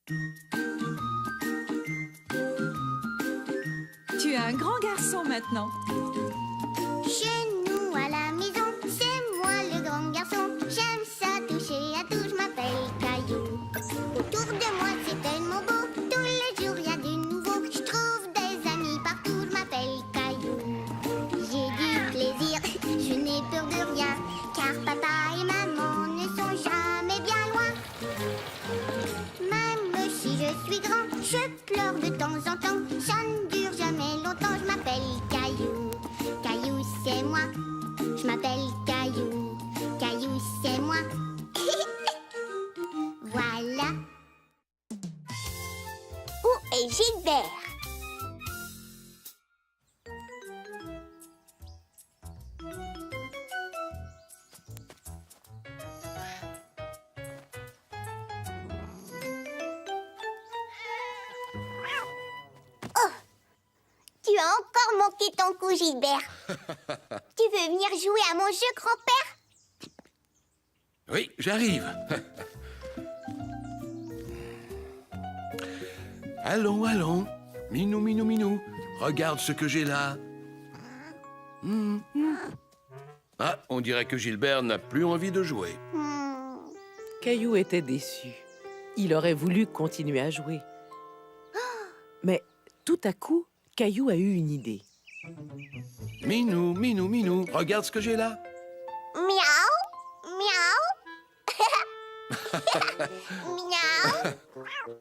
Tu es un grand garçon maintenant. Chez nous à la maison, c'est moi le grand garçon. J'aime ça toucher à tout, je m'appelle Caillou. Autour de moi c'est tellement beau, tous les jours y a du nouveau. Je trouve des amis partout, je m'appelle Caillou. J'ai du plaisir, je n'ai peur de rien, car papa et maman ne sont jamais bien loin. Même si je suis grand, je pleure de temps en temps. Ça ne dure jamais longtemps, je m'appelle Caillou. Caillou, c'est moi. Je m'appelle Caillou. Caillou, c'est moi. Voilà. Où est Gilbert? Tu as encore manqué ton coup, Gilbert. Tu veux venir jouer à mon jeu, grand-père? Oui, j'arrive. Allons, allons. Minou, minou, minou. Regarde ce que j'ai là. Ah, on dirait que Gilbert n'a plus envie de jouer. Caillou était déçu. Il aurait voulu continuer à jouer. Mais tout à coup, Caillou a eu une idée. Minou, minou, minou. Regarde ce que j'ai là. Miaou, miaou. Miaou.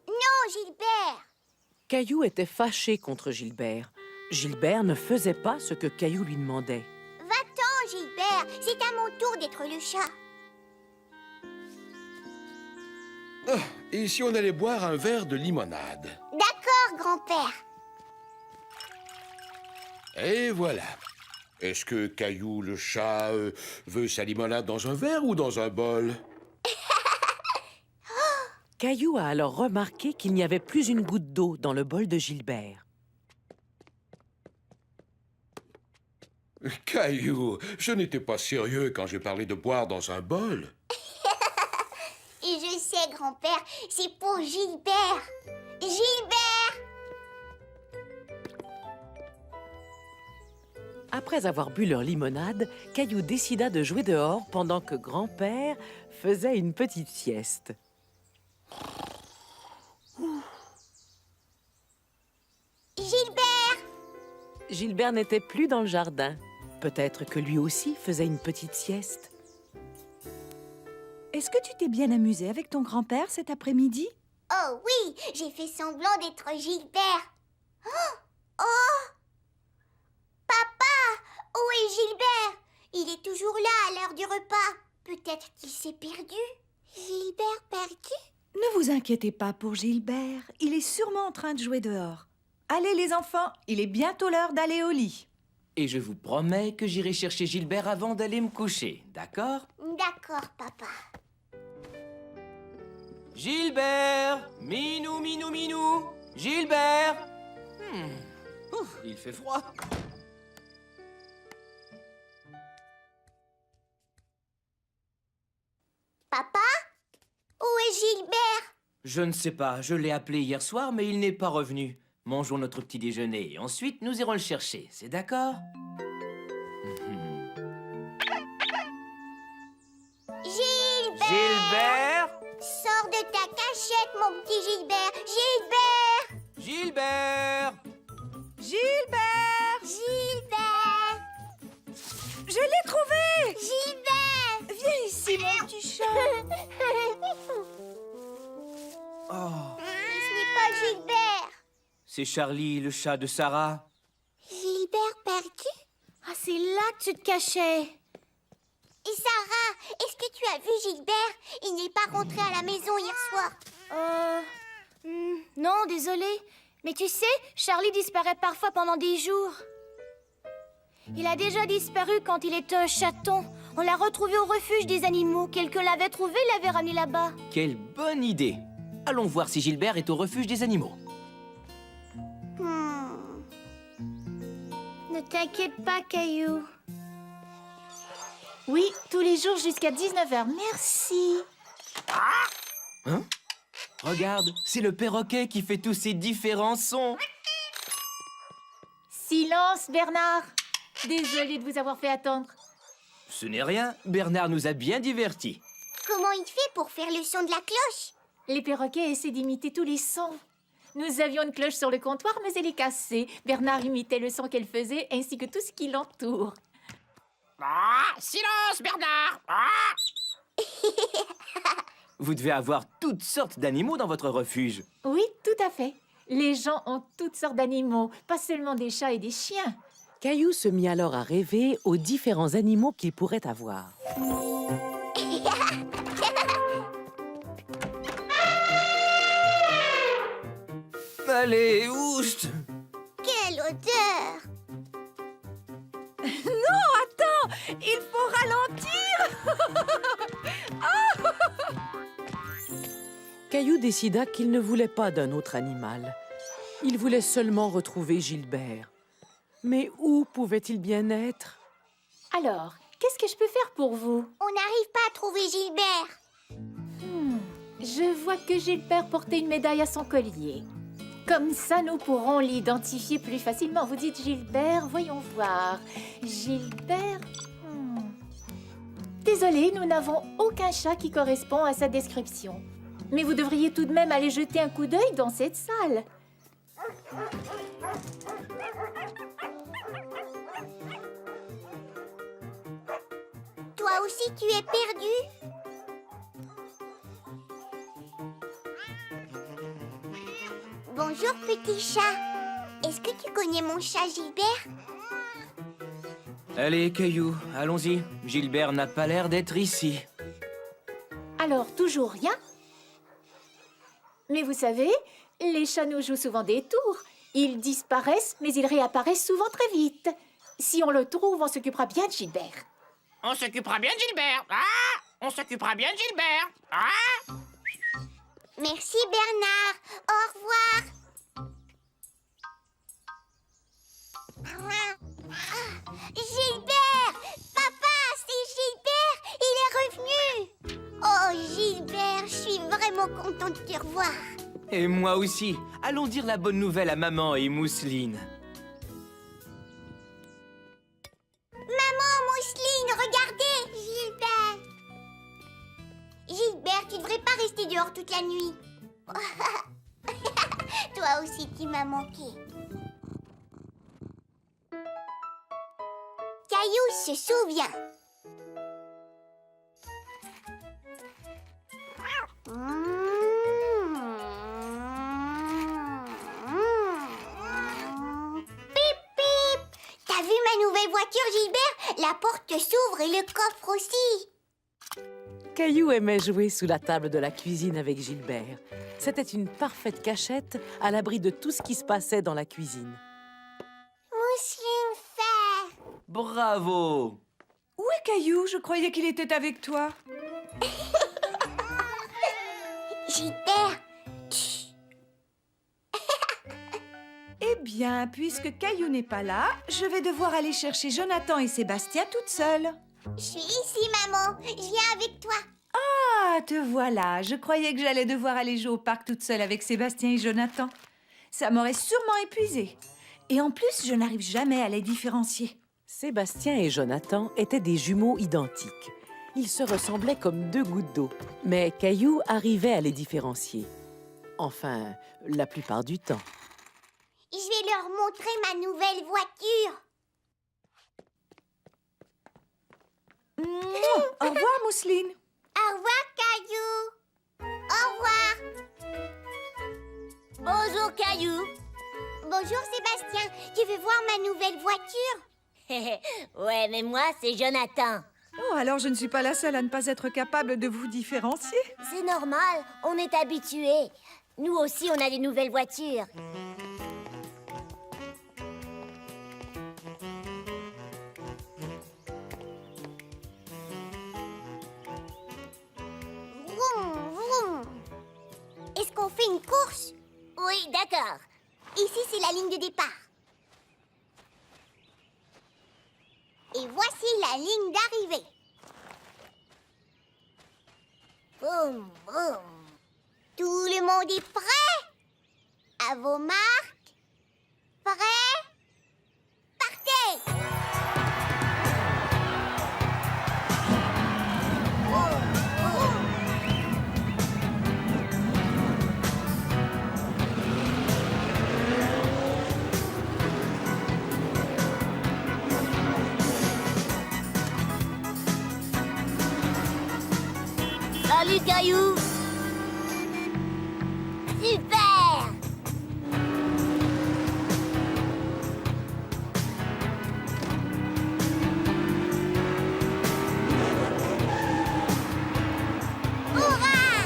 Non, Gilbert. Caillou était fâché contre Gilbert. Gilbert ne faisait pas ce que Caillou lui demandait. Va-t'en, Gilbert. C'est à mon tour d'être le chat. Ah, et si on allait boire un verre de limonade? D'accord, grand-père. Et voilà. Est-ce que Caillou, le chat, veut sa limonade dans un verre ou dans un bol? Caillou a alors remarqué qu'il n'y avait plus une goutte d'eau dans le bol de Gilbert. Caillou, je n'étais pas sérieux quand j'ai parlé de boire dans un bol. Et je sais, grand-père, c'est pour Gilbert. Gilbert! Après avoir bu leur limonade, Caillou décida de jouer dehors pendant que grand-père faisait une petite sieste. Gilbert! Gilbert n'était plus dans le jardin. Peut-être que lui aussi faisait une petite sieste. Est-ce que tu t'es bien amusé avec ton grand-père cet après-midi? Oh oui, j'ai fait semblant d'être Gilbert. Oh! Papa! Où est Gilbert? Il est toujours là à l'heure du repas. Peut-être qu'il s'est perdu. Gilbert perdu? Ne vous inquiétez pas pour Gilbert. Il est sûrement en train de jouer dehors. Allez les enfants, il est bientôt l'heure d'aller au lit. Et je vous promets que j'irai chercher Gilbert avant d'aller me coucher, d'accord? D'accord, papa. Gilbert! Minou, minou, minou! Gilbert! Ouf, il fait froid. Papa? Où est Gilbert? Je ne sais pas, je l'ai appelé hier soir, mais il n'est pas revenu. Mangeons notre petit déjeuner et ensuite nous irons le chercher, c'est d'accord? Gilbert! Gilbert! Sors de ta cachette, mon petit Gilbert. Gilbert! Gilbert! Gilbert! Gilbert! Je l'ai trouvé! Gilbert! Viens ici, mon petit chat. Oh, Mais ce n'est pas Gilbert. c'est Charlie, le chat de Sarah. Gilbert perdu? Ah, c'est là que tu te cachais. Et Sarah, est-ce que tu as vu Gilbert? Il n'est pas rentré à la maison hier soir. Non, désolé. Mais tu sais, Charlie disparaît parfois pendant des jours. Il a déjà disparu quand il était un chaton. On l'a retrouvé au refuge des animaux. Quelqu'un l'avait trouvé, l'avait ramené là-bas. Quelle bonne idée! Allons voir si Gilbert est au refuge des animaux. Ne t'inquiète pas, Caillou. Oui, tous les jours jusqu'à 19h. Merci. Hein? Regarde, c'est le perroquet qui fait tous ces différents sons. Silence, Bernard. Désolée de vous avoir fait attendre. Ce n'est rien, Bernard nous a bien divertis. Comment il fait pour faire le son de la cloche? Les perroquets essaient d'imiter tous les sons. Nous avions une cloche sur le comptoir, mais elle est cassée. Bernard imitait le son qu'elle faisait, ainsi que tout ce qui l'entoure. Silence, Bernard! Vous devez avoir toutes sortes d'animaux dans votre refuge. Oui, tout à fait. Les gens ont toutes sortes d'animaux, pas seulement des chats et des chiens. Caillou se mit alors à rêver aux différents animaux qu'il pourrait avoir. Allez, oust! Quelle odeur! Il faut ralentir. Caillou décida qu'il ne voulait pas d'un autre animal. Il voulait seulement retrouver Gilbert. Mais où pouvait-il bien être? Alors, qu'est-ce que je peux faire pour vous? On n'arrive pas à trouver Gilbert. Je vois que Gilbert portait une médaille à son collier. Comme ça, nous pourrons l'identifier plus facilement. Vous dites Gilbert, voyons voir. Gilbert... Désolée, nous n'avons aucun chat qui correspond à sa description. Mais vous devriez tout de même aller jeter un coup d'œil dans cette salle. Toi aussi, tu es perdu? Bonjour, petit chat. Est-ce que tu connais mon chat Gilbert? Allez, Caillou, allons-y. Gilbert n'a pas l'air d'être ici. Alors, toujours rien? Mais vous savez, les chats nous jouent souvent des tours. Ils disparaissent, mais ils réapparaissent souvent très vite. Si on le trouve, on s'occupera bien de Gilbert. On s'occupera bien de Gilbert. Ah! On s'occupera bien de Gilbert. Ah! Merci, Bernard. Au revoir. Gilbert! Papa, c'est Gilbert! Il est revenu! Oh, Gilbert, je suis vraiment contente de te revoir. Et moi aussi. Allons dire la bonne nouvelle à maman et Mousseline. Maman, Mousseline, regardez! Gilbert! Gilbert, tu devrais pas rester dehors toute la nuit. Toi aussi, tu m'as manqué. Caillou se souvient. Pip, pip! T'as vu ma nouvelle voiture, Gilbert? La porte s'ouvre et le coffre aussi. Caillou aimait jouer sous la table de la cuisine avec Gilbert. C'était une parfaite cachette à l'abri de tout ce qui se passait dans la cuisine. Mousseline fait. Bravo! Où est Caillou? Je croyais qu'il était avec toi. Gilbert, chut. Eh bien, puisque Caillou n'est pas là, je vais devoir aller chercher Jonathan et Sébastien toute seule. Je suis ici, maman. Je viens avec toi. Ah, te voilà. Je croyais que j'allais devoir aller jouer au parc toute seule avec Sébastien et Jonathan. Ça m'aurait sûrement épuisée. Et en plus, je n'arrive jamais à les différencier. Sébastien et Jonathan étaient des jumeaux identiques. Ils se ressemblaient comme deux gouttes d'eau. Mais Caillou arrivait à les différencier. Enfin, la plupart du temps. Je vais leur montrer ma nouvelle voiture. Au revoir, Mousseline. Au revoir, Caillou. Au revoir. Bonjour, Caillou. Bonjour, Sébastien. Tu veux voir ma nouvelle voiture? Ouais, mais moi, c'est Jonathan. Oh, alors je ne suis pas la seule à ne pas être capable de vous différencier. C'est normal, on est habitués. Nous aussi, on a des nouvelles voitures. Vroom, vroom. Est-ce qu'on fait une course? Oui, d'accord. Ici, c'est la ligne de départ. Et voici la ligne d'arrivée. Boum, boum. Tout le monde est prêt? À vos marques? Prêt? Partez! Salut, Caillou! Super! Hurrah!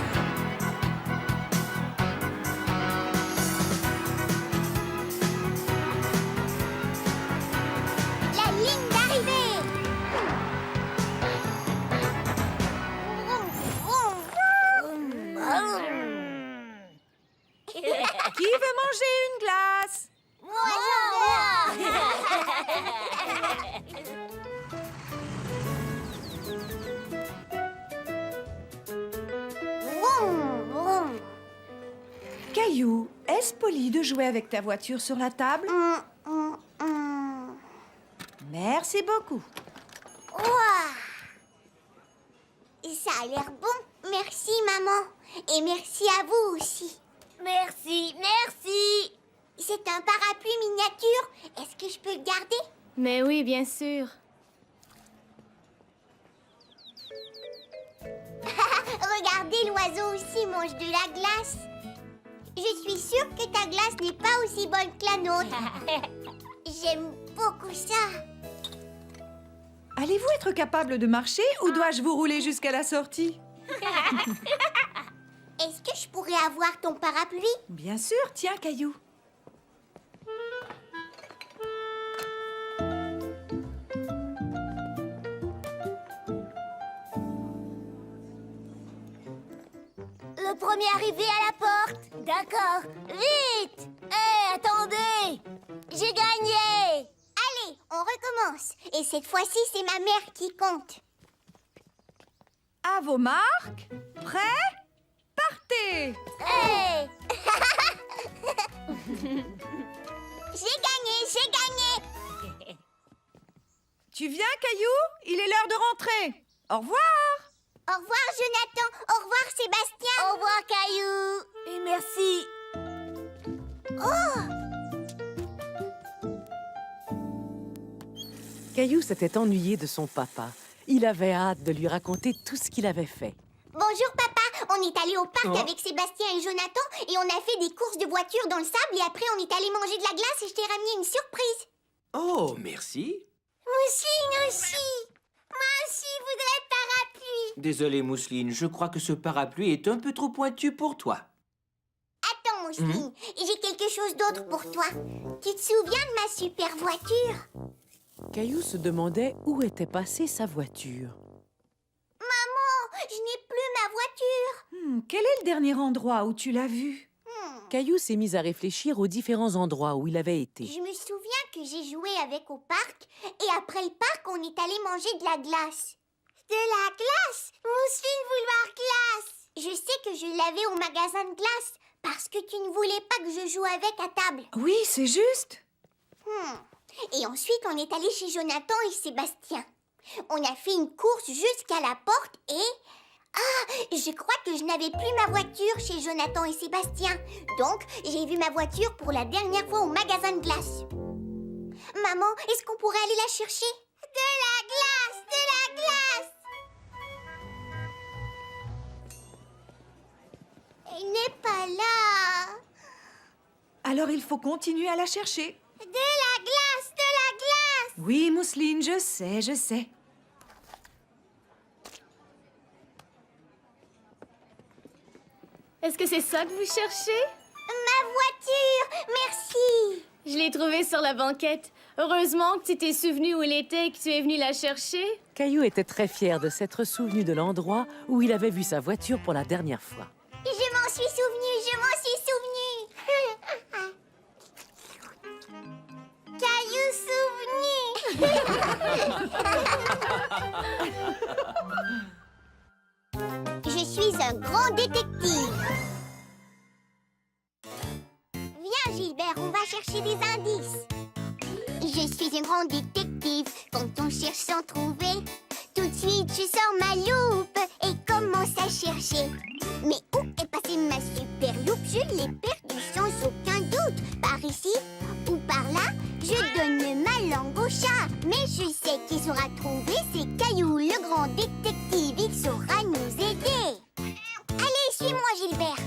La ligne d'arrivée! Qui veut manger une glace? Vroom, vroom. Caillou, est-ce poli de jouer avec ta voiture sur la table? Merci beaucoup. Ouah. Ça a l'air bon. Merci, maman. Et merci à vous aussi. Merci, merci! C'est un parapluie miniature. Est-ce que je peux le garder? Mais oui, bien sûr. Regardez, l'oiseau aussi mange de la glace. Je suis sûre que ta glace n'est pas aussi bonne que la nôtre. J'aime beaucoup ça. Allez-vous être capable de marcher ou dois-je vous rouler jusqu'à la sortie? Est-ce que je pourrais avoir ton parapluie? Bien sûr, tiens, Caillou. Le premier arrivé à la porte. D'accord. Vite! Hé, attendez! J'ai gagné! Allez, on recommence. Et cette fois-ci, c'est ma mère qui compte. À vos marques, prêts, partez! Hé! J'ai gagné! Tu viens, Caillou? Il est l'heure de rentrer. Au revoir! Au revoir, Jonathan. Au revoir, Sébastien. Au revoir, Caillou! Et merci! Caillou s'était ennuyé de son papa. Il avait hâte de lui raconter tout ce qu'il avait fait. Bonjour, papa. On est allé au parc Oh. avec Sébastien et Jonathan et on a fait des courses de voiture dans le sable et après on est allé manger de la glace et je t'ai ramené une surprise. Oh, merci. Mousseline aussi. Moi aussi, je voudrais le parapluie. Désolé, Mousseline, je crois que ce parapluie est un peu trop pointu pour toi. Attends, Mousseline, j'ai quelque chose d'autre pour toi. Tu te souviens de ma super voiture? Caillou se demandait où était passée sa voiture. Maman, je n'ai plus ma voiture. Quel est le dernier endroit où tu l'as vue? Caillou s'est mis à réfléchir aux différents endroits où il avait été. Je me souviens que j'ai joué avec au parc et après le parc, on est allé manger de la glace. De la glace? Mousseline vouloir glace. Je sais que je l'avais au magasin de glace parce que tu ne voulais pas que je joue avec à table. Oui, c'est juste. Et ensuite, on est allé chez Jonathan et Sébastien. On a fait une course jusqu'à la porte et... Ah, je crois que je n'avais plus ma voiture chez Jonathan et Sébastien. Donc, j'ai vu ma voiture pour la dernière fois au magasin de glace. Maman, est-ce qu'on pourrait aller la chercher? De la glace! De la glace! Elle n'est pas là. Alors il faut continuer à la chercher. De la glace! De la glace! Oui, Mousseline, je sais, je sais. Est-ce que c'est ça que vous cherchez? Ma voiture! Merci! Je l'ai trouvée sur la banquette. Heureusement que tu t'es souvenu où elle était et que tu es venu la chercher. Caillou était très fier de s'être souvenu de l'endroit où il avait vu sa voiture pour la dernière fois. Je m'en suis souvenu, je m'en suis souvenu. Caillou souvenu. Je suis un grand détective. Viens, Gilbert, on va chercher des indices. Je suis une grande détective. Quand on cherche sans trouver, tout de suite je sors ma loupe et commence à chercher. Mais où est passée ma super loupe? Je l'ai perdue sans aucun doute. Par ici ou par là, je donne ma langue au chat. Mais je sais qui saura trouver, c'est Caillou, le grand détective. Il saura nous aider. Allez, suis-moi, Gilbert.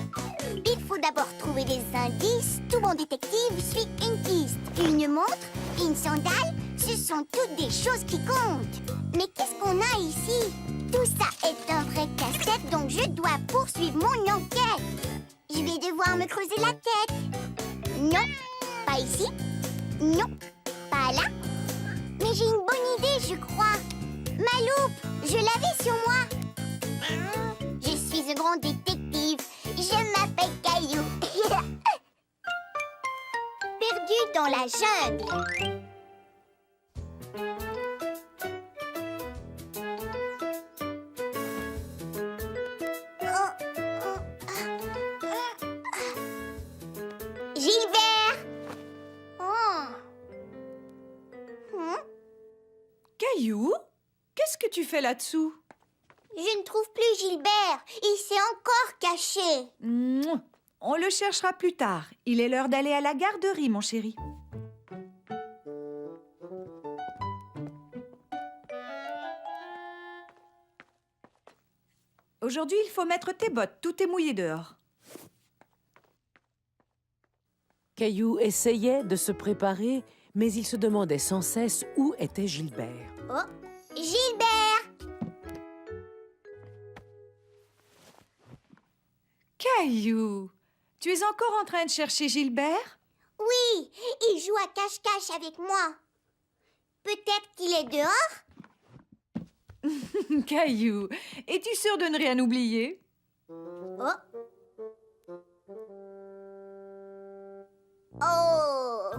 Il faut d'abord trouver des indices. Tout bon détective suit une piste. Une montre, une sandale, ce sont toutes des choses qui comptent. Mais qu'est-ce qu'on a ici? Tout ça est un vrai casse-tête, donc je dois poursuivre mon enquête. Je vais devoir me creuser la tête. Non, pas ici. Non, pas là. Mais j'ai une bonne idée, je crois. Ma loupe, je l'avais sur moi. Je suis un grand détective. Je m'appelle Caillou. Perdu dans la jungle. Gilbert! Oh. Caillou, qu'est-ce que tu fais là-dessous? Je ne trouve plus Gilbert. Il s'est encore caché. Mouah. On le cherchera plus tard. Il est l'heure d'aller à la garderie, mon chéri. Aujourd'hui, il faut mettre tes bottes. Tout est mouillé dehors. Caillou essayait de se préparer, mais il se demandait sans cesse où était Gilbert. Oh, Gilbert! Caillou, tu es encore en train de chercher Gilbert? Oui, il joue à cache-cache avec moi. Peut-être qu'il est dehors? Caillou, es-tu sûr de ne rien oublier? Oh. Oh.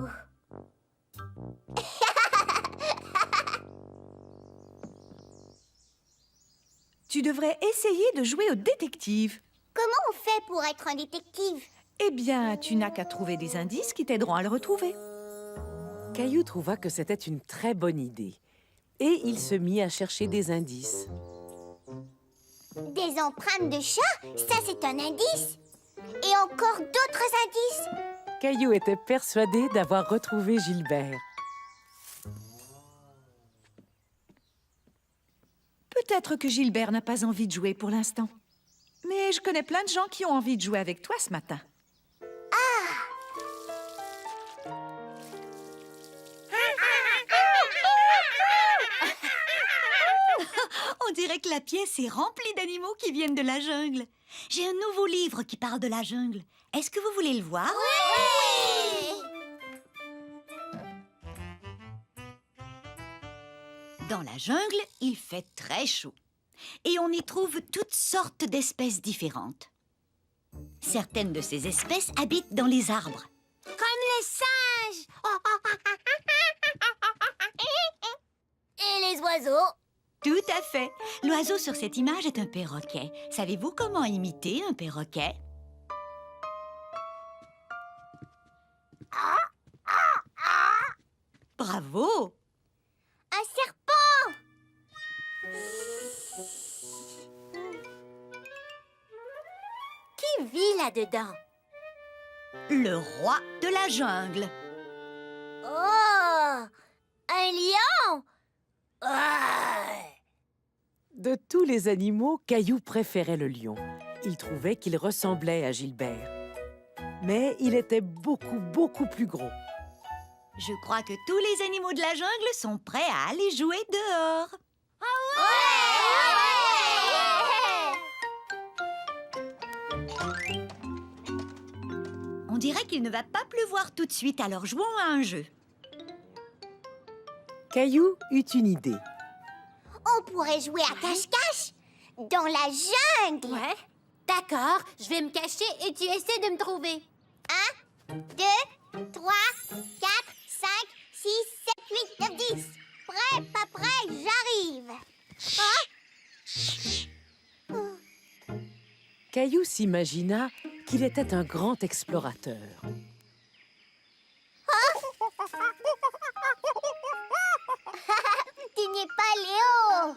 Tu devrais essayer de jouer au détective. Comment on fait pour être un détective? Eh bien, tu n'as qu'à trouver des indices qui t'aideront à le retrouver. Caillou trouva que c'était une très bonne idée. Et il se mit à chercher des indices. Des empreintes de chat? Ça, c'est un indice. Et encore d'autres indices. Caillou était persuadé d'avoir retrouvé Gilbert. Peut-être que Gilbert n'a pas envie de jouer pour l'instant. Mais je connais plein de gens qui ont envie de jouer avec toi ce matin. On dirait que la pièce est remplie d'animaux qui viennent de la jungle. J'ai un nouveau livre qui parle de la jungle. Est-ce que vous voulez le voir? Oui! Dans la jungle, il fait très chaud. Et on y trouve toutes sortes d'espèces différentes. Certaines de ces espèces habitent dans les arbres. Comme les singes! Et les oiseaux? Tout à fait. L'oiseau sur cette image est un perroquet. Savez-vous comment imiter un perroquet? Bravo! Un serpent! Qui vit là-dedans? Le roi de la jungle. Oh! Un lion? De tous les animaux, Caillou préférait le lion. Il trouvait qu'il ressemblait à Gilbert. Mais il était beaucoup plus gros. Je crois que tous les animaux de la jungle sont prêts à aller jouer dehors. On dirait qu'il ne va pas pleuvoir tout de suite, alors jouons à un jeu. Caillou eut une idée. On pourrait jouer à cache-cache dans la jungle. Ouais. D'accord, je vais me cacher et tu essaies de me trouver. 1, 2, 3, 4, 5, 6, 7, 8, 9, 10. Prêt, pas prêt, j'arrive. Caillou s'imagina qu'il était un grand explorateur. tu n'es pas Léo.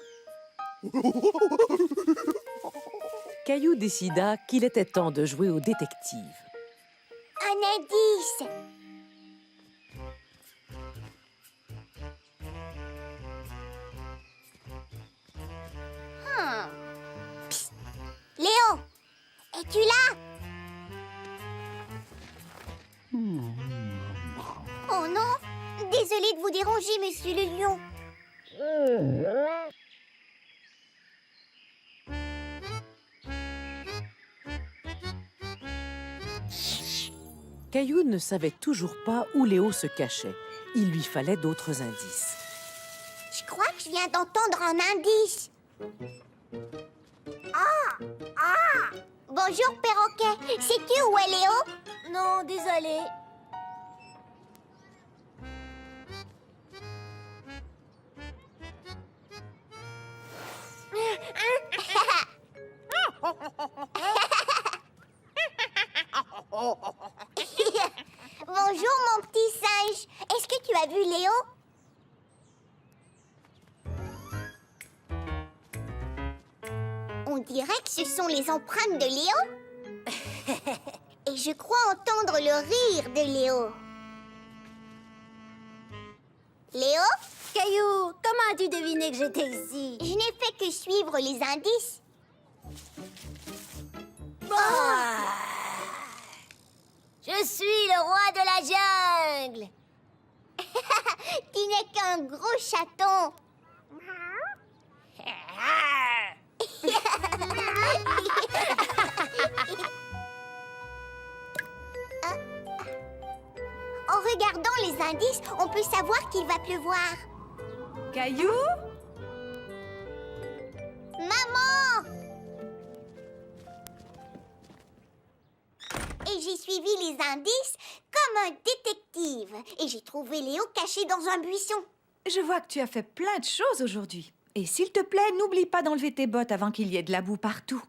Caillou décida qu'il était temps de jouer au détective. Un indice. Psst. Léo, es-tu là? Oh non, désolée de vous déranger, monsieur le lion. Caillou ne savait toujours pas où Léo se cachait. Il lui fallait d'autres indices. Je crois que je viens d'entendre un indice. Ah! Ah! Bonjour, perroquet. Sais-tu où est Léo? Non, désolée. Bonjour, mon petit singe. Est-ce que tu as vu Léo? On dirait que ce sont les empreintes de Léo. Et je crois entendre le rire de Léo. Léo? Caillou, comment as-tu deviné que j'étais ici? Je n'ai fait que suivre les indices. Je suis le roi de la jungle. Tu n'es qu'un gros chaton. En regardant les indices, on peut savoir qu'il va pleuvoir. Caillou? Maman! Et j'ai suivi les indices comme un détective. Et j'ai trouvé Léo caché dans un buisson. Je vois que tu as fait plein de choses aujourd'hui. Et s'il te plaît, n'oublie pas d'enlever tes bottes avant qu'il y ait de la boue partout.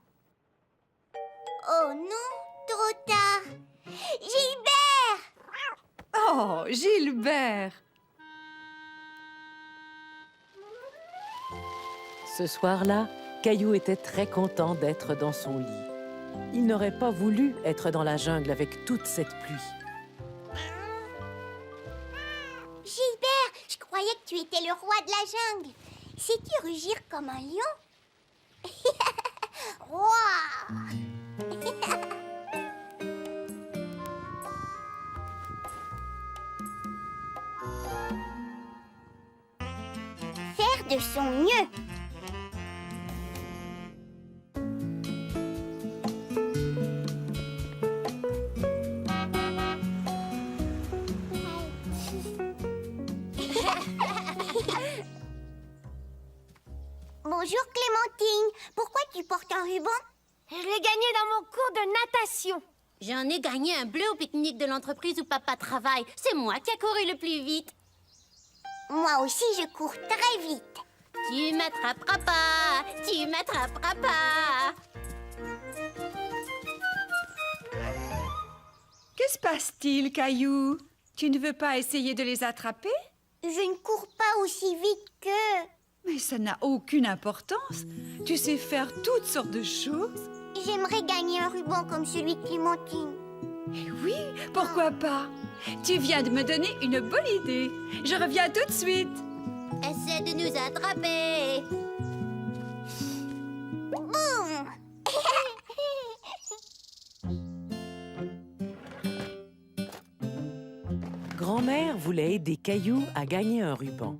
Oh non, trop tard. Gilbert! Oh, Gilbert! Ce soir-là, Caillou était très content d'être dans son lit. Il n'aurait pas voulu être dans la jungle avec toute cette pluie. Gilbert, je croyais que tu étais le roi de la jungle. Sais-tu rugir comme un lion? Roi! Faire de son mieux. Bonjour Clémentine, pourquoi tu portes un ruban? Je l'ai gagné dans mon cours de natation. J'en ai gagné un bleu au pique-nique de l'entreprise où papa travaille. C'est moi qui ai couru le plus vite. Moi aussi je cours très vite. Tu m'attraperas pas, tu m'attraperas pas. Que se passe-t-il, Caillou? Tu ne veux pas essayer de les attraper? Je ne cours pas aussi vite que... Mais ça n'a aucune importance. Tu sais faire toutes sortes de choses. J'aimerais gagner un ruban comme celui de Clémentine. Eh oui, pourquoi pas? Tu viens de me donner une bonne idée. Je reviens tout de suite. Essaie de nous attraper. Boum! Grand-mère voulait aider Caillou à gagner un ruban.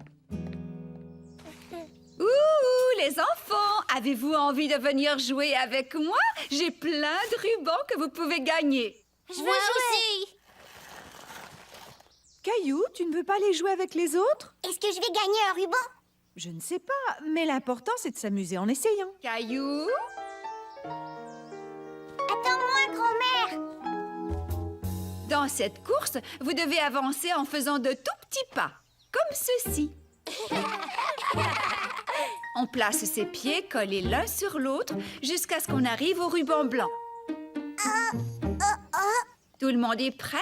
Ouh, les enfants, avez-vous envie de venir jouer avec moi? J'ai plein de rubans que vous pouvez gagner. Je veux aussi. Caillou, tu ne veux pas aller jouer avec les autres? Est-ce que je vais gagner un ruban? Je ne sais pas, mais l'important, c'est de s'amuser en essayant. Caillou? Attends-moi, grand-mère. Dans cette course, vous devez avancer en faisant de tout petits pas, comme ceci. On place ses pieds collés l'un sur l'autre jusqu'à ce qu'on arrive au ruban blanc. Tout le monde est prêt?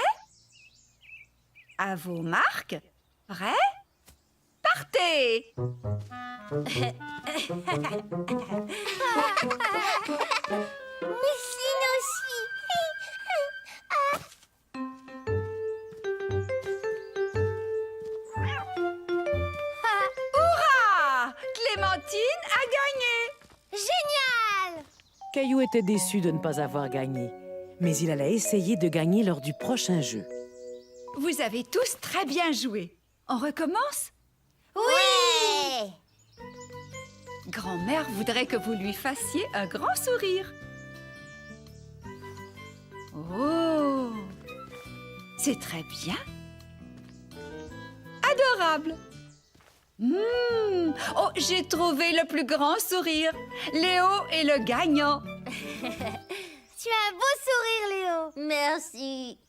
À vos marques. Prêt? Partez! Mousseline aussi. Hurrah! Clémentine a gagné! Génial! Caillou était déçu de ne pas avoir gagné, mais il allait essayer de gagner lors du prochain jeu. Vous avez tous très bien joué. On recommence? Oui! Grand-mère voudrait que vous lui fassiez un grand sourire. Oh! C'est très bien. Adorable. Oh, j'ai trouvé le plus grand sourire. Léo est le gagnant. Tu as un beau sourire, Léo. Merci.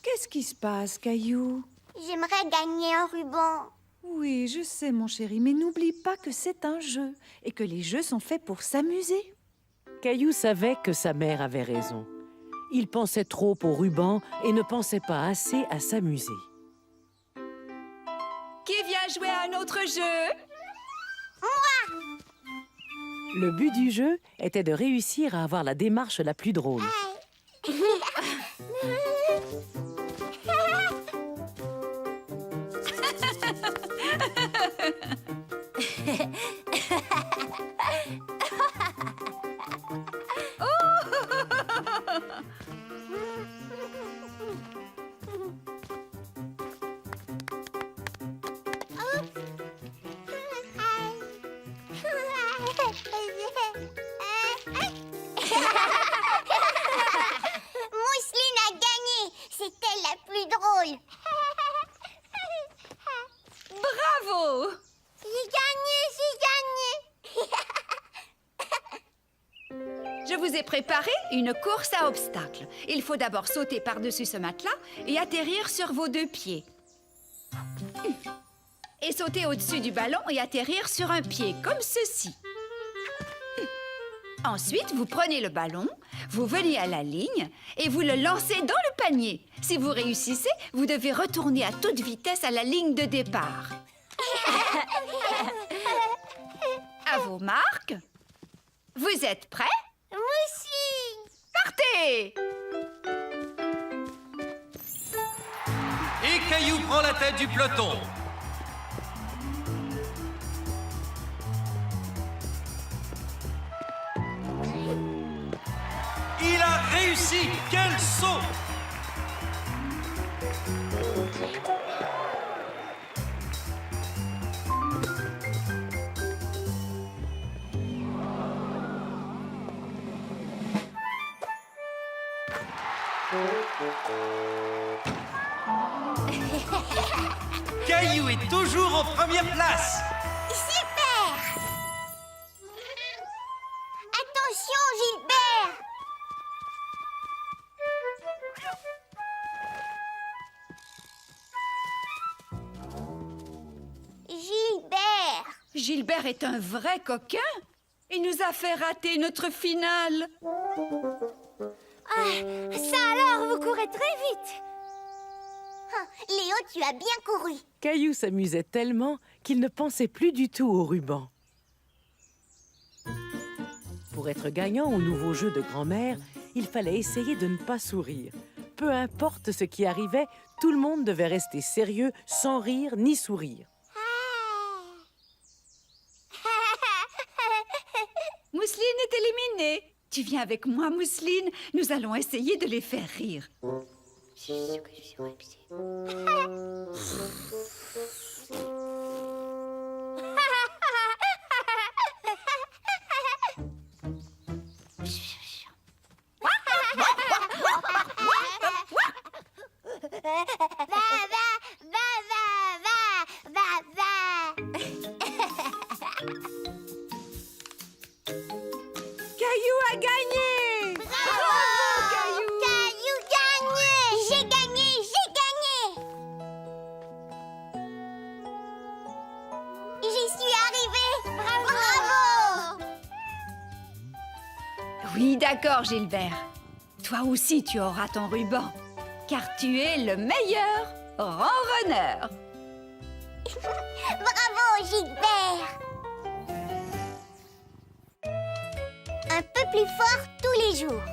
Qu'est-ce qui se passe, Caillou? J'aimerais gagner un ruban. Oui, je sais, mon chéri, mais n'oublie pas que c'est un jeu et que les jeux sont faits pour s'amuser. Caillou savait que sa mère avait raison. Il pensait trop au ruban et ne pensait pas assez à s'amuser. Qui vient jouer à un autre jeu? Le but du jeu était de réussir à avoir la démarche la plus drôle. Mousseline a gagné. C'était la plus drôle. Bravo! J'ai gagné. Je vous ai préparé une course à obstacles. Il faut d'abord sauter par-dessus ce matelas et atterrir sur vos deux pieds. Et sauter au-dessus du ballon et atterrir sur un pied, comme ceci. Ensuite, vous prenez le ballon, vous venez à la ligne et vous le lancez dans le panier. Si vous réussissez, vous devez retourner à toute vitesse à la ligne de départ. À vos marques. Vous êtes prêts? Mousseline. Partez! Et Caillou prend la tête du peloton. Il a réussi! Quel saut! Caillou est toujours en première place! Super. Attention, Gilbert. Gilbert. Gilbert est un vrai coquin. Il nous a fait rater notre finale. Ça alors, vous courez très vite. Ah, Léo, tu as bien couru. Caillou s'amusait tellement qu'il ne pensait plus du tout au ruban. Pour être gagnant au nouveau jeu de grand-mère, il fallait essayer de ne pas sourire. Peu importe ce qui arrivait, tout le monde devait rester sérieux, sans rire ni sourire. Mousseline est éliminée. Tu viens avec moi, Mousseline. Nous allons essayer de les faire rire. Caillou a gagné! Bravo, Caillou! Caillou gagné. J'ai gagné. J'y suis arrivée. Bravo. Oui, d'accord, Gilbert. Toi aussi, tu auras ton ruban, car tu es le meilleur runner. Bravo, Gilbert! Un peu plus fort tous les jours.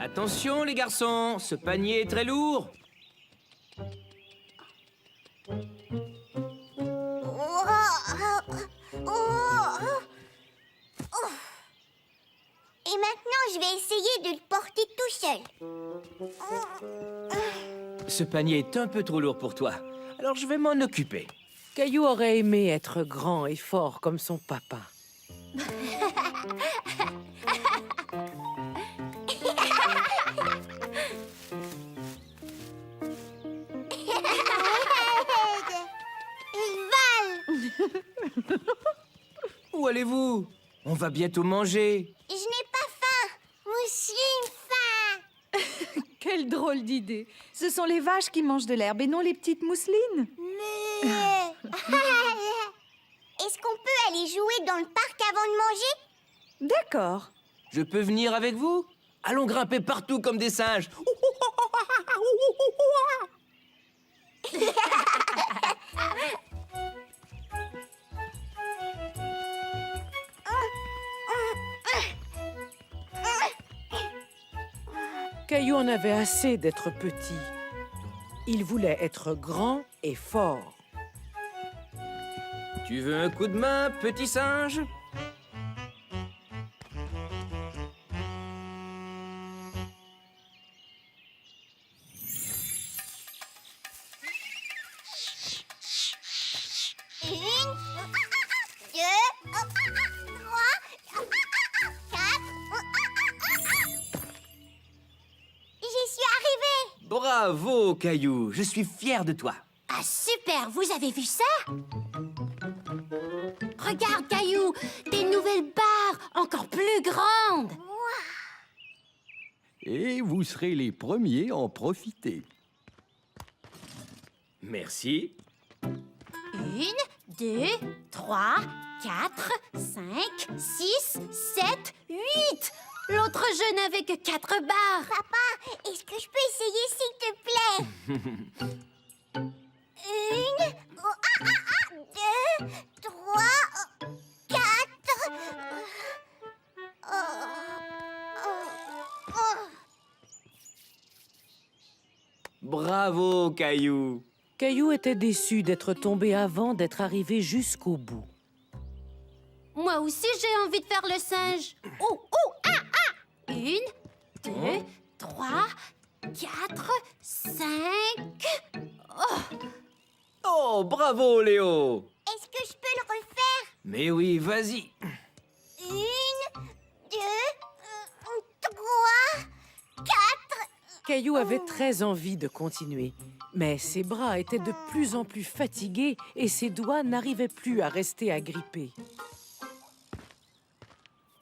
Attention, les garçons, ce panier est très lourd. Et maintenant, je vais essayer de le porter tout seul. Ce panier est un peu trop lourd pour toi, alors je vais m'en occuper. Caillou aurait aimé être grand et fort comme son papa. Où allez-vous? On va bientôt manger. Je n'ai pas faim. Mousseline faim. Quelle drôle d'idée. Ce sont les vaches qui mangent de l'herbe et non les petites mousselines. Est-ce qu'on peut aller jouer dans le parc avant de manger? D'accord. Je peux venir avec vous? Allons grimper partout comme des singes. Caillou en avait assez d'être petit. Il voulait être grand et fort. Tu veux un coup de main, petit singe? Une, deux, trois, quatre. J'y suis arrivée. Bravo, Caillou. Je suis fier de toi. Ah, super! Vous avez vu ça? Regarde, Caillou! Des nouvelles barres encore plus grandes! Et vous serez les premiers à en profiter. Merci. 1, 2, 3, 4, 5, 6, 7, 8! L'autre jeu n'avait que 4 barres! Papa, est-ce que je peux essayer, s'il te plaît? Une, deux, trois, quatre. Bravo, Caillou. Caillou était déçu d'être tombé avant d'être arrivé jusqu'au bout. Moi aussi, j'ai envie de faire le singe. Oh, oh, ah, ah! 1, 2, 3, 4, 5... Oh, bravo, Léo. Est-ce que je peux le refaire? Mais oui, vas-y. 1, 2, 3, 4. Caillou avait très envie de continuer, mais ses bras étaient de plus en plus fatigués et ses doigts n'arrivaient plus à rester agrippés.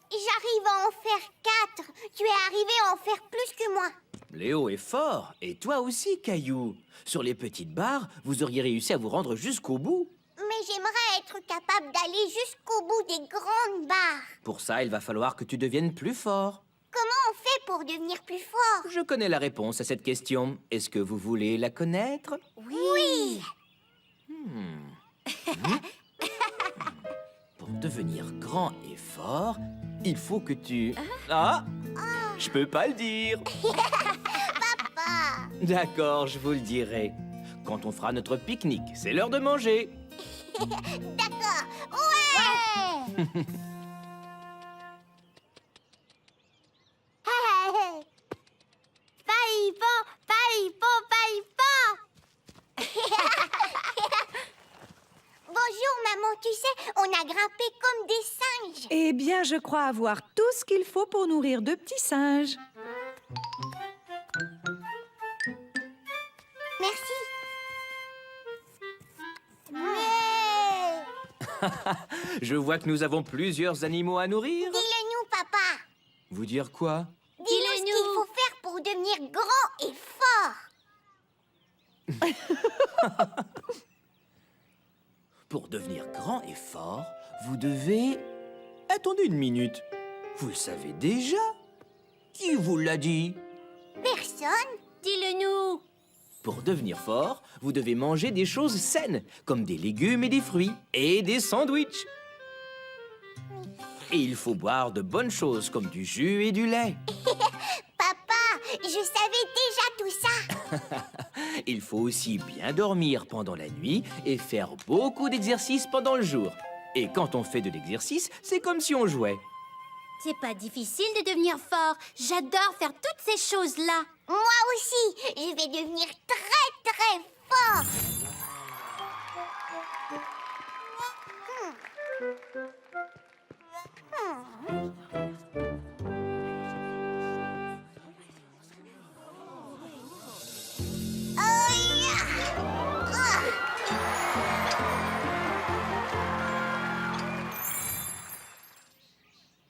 J'arrive à en faire 4. Tu es arrivé à en faire plus que moi. Léo est fort, et toi aussi, Caillou. Sur les petites barres, vous auriez réussi à vous rendre jusqu'au bout. Mais j'aimerais être capable d'aller jusqu'au bout des grandes barres. Pour ça, il va falloir que tu deviennes plus fort. Comment on fait pour devenir plus fort? Je connais la réponse à cette question. Est-ce que vous voulez la connaître? Oui. Pour devenir grand et fort, il faut que tu... Ah! Je peux pas le dire. Papa. D'accord, je vous le dirai. Quand on fera notre pique-nique, c'est l'heure de manger. D'accord. Ouais. Païpo, païpo, païpo! Bonjour, maman. Tu sais, on a grimpé comme des singes. Eh bien, je crois avoir tout ce qu'il faut pour nourrir 2 petits singes. Merci. Je vois que nous avons plusieurs animaux à nourrir. Dis-le-nous, papa. Vous dire quoi? Dis-nous ce qu'il faut faire pour devenir grand et fort. Pour devenir grand et fort, vous devez attendez une minute. Vous le savez déjà? Qui vous l'a dit? Personne. Dis-le-nous. Pour devenir fort, vous devez manger des choses saines, comme des légumes et des fruits, et des sandwichs. Et il faut boire de bonnes choses, comme du jus et du lait. Papa, je savais déjà tout ça. Il faut aussi bien dormir pendant la nuit et faire beaucoup d'exercices pendant le jour. Et quand on fait de l'exercice, c'est comme si on jouait. C'est pas difficile de devenir fort. J'adore faire toutes ces choses-là. Moi aussi, je vais devenir très très fort.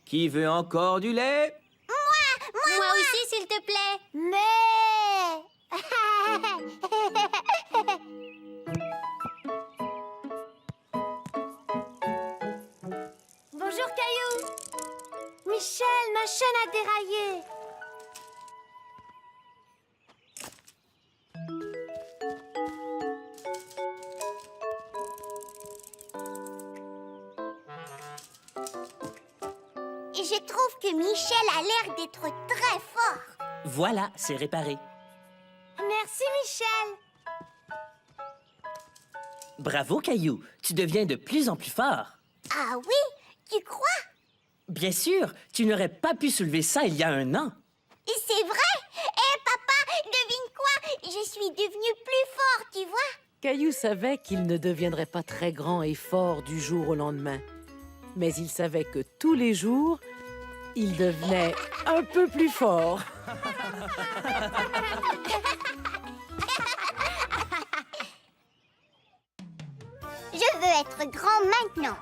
Qui veut encore du lait? Moi aussi, s'il te plaît. Mais... Bonjour, Caillou. Michel, ma chaîne a déraillé. Et je trouve que Michel a l'air d'être très fort. Voilà, c'est réparé. Merci, Michel. Bravo, Caillou. Tu deviens de plus en plus fort. Ah oui, tu crois? Bien sûr, tu n'aurais pas pu soulever ça il y a 1 an. Et c'est vrai? Eh papa, devine quoi? Je suis devenu plus fort, tu vois? Caillou savait qu'il ne deviendrait pas très grand et fort du jour au lendemain. Mais il savait que tous les jours, il devenait un peu plus fort. Je veux être grand maintenant.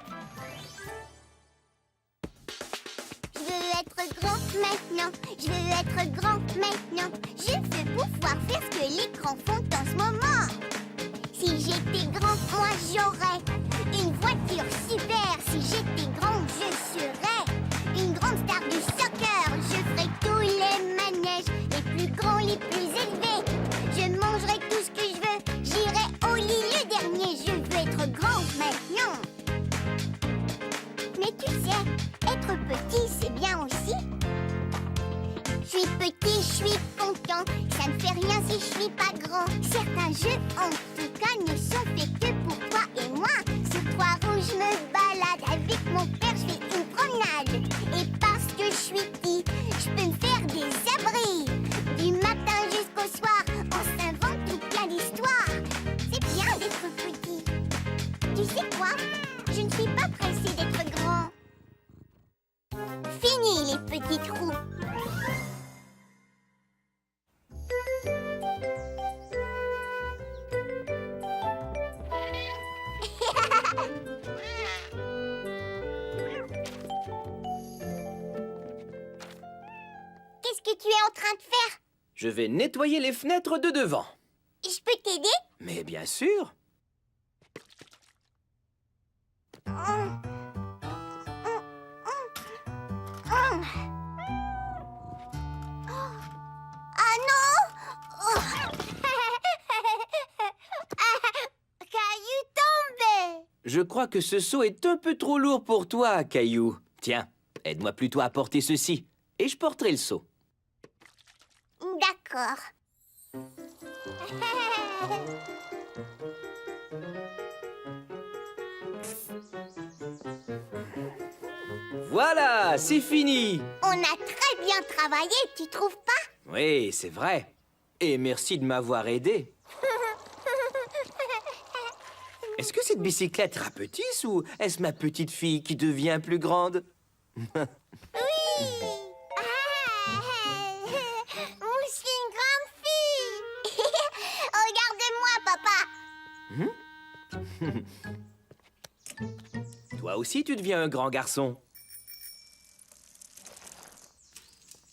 Je veux être grand maintenant. Je veux être grand maintenant. Je veux pouvoir faire ce que les grands font en ce moment. Si j'étais grand, moi j'aurais une voiture super. Si j'étais grand, je serais une grande star du soccer. Je ferais tous les manèges, les plus grands, les plus élevés. Je mangerais tout ce que je veux. J'irai au lit le dernier. Je veux être grand maintenant. Mais tu sais, être petit, c'est bien aussi. Je suis petit, je suis content. Ça ne fait rien si je suis pas grand. Certains jeux, en tout cas, ne sont faits que pour toi et moi. Sur toit rouge, je me balade. Avec mon père, je fais une promenade. Et parce que je suis petit, je peux me faire des abris. Du matin jusqu'au soir, on s'invente tout plein d'histoires. C'est bien d'être petit. Tu sais quoi? Je ne suis pas pressée d'être grand. Fini les petits trous. Qu'est-ce que tu es en train de faire? Je vais nettoyer les fenêtres de devant. Je peux t'aider? Mais bien sûr. Ah non! Caillou tombé! Je crois que ce seau est un peu trop lourd pour toi, Caillou. Tiens, aide-moi plutôt à porter ceci. Et je porterai le seau. D'accord. Voilà, c'est fini. On a très bien travaillé, tu trouves pas? Oui, c'est vrai. Et merci de m'avoir aidé. Est-ce que cette bicyclette rapetisse ou est-ce ma petite fille qui devient plus grande? Oui! Je suis une grande fille! Regarde-moi, papa! Toi aussi, tu deviens un grand garçon.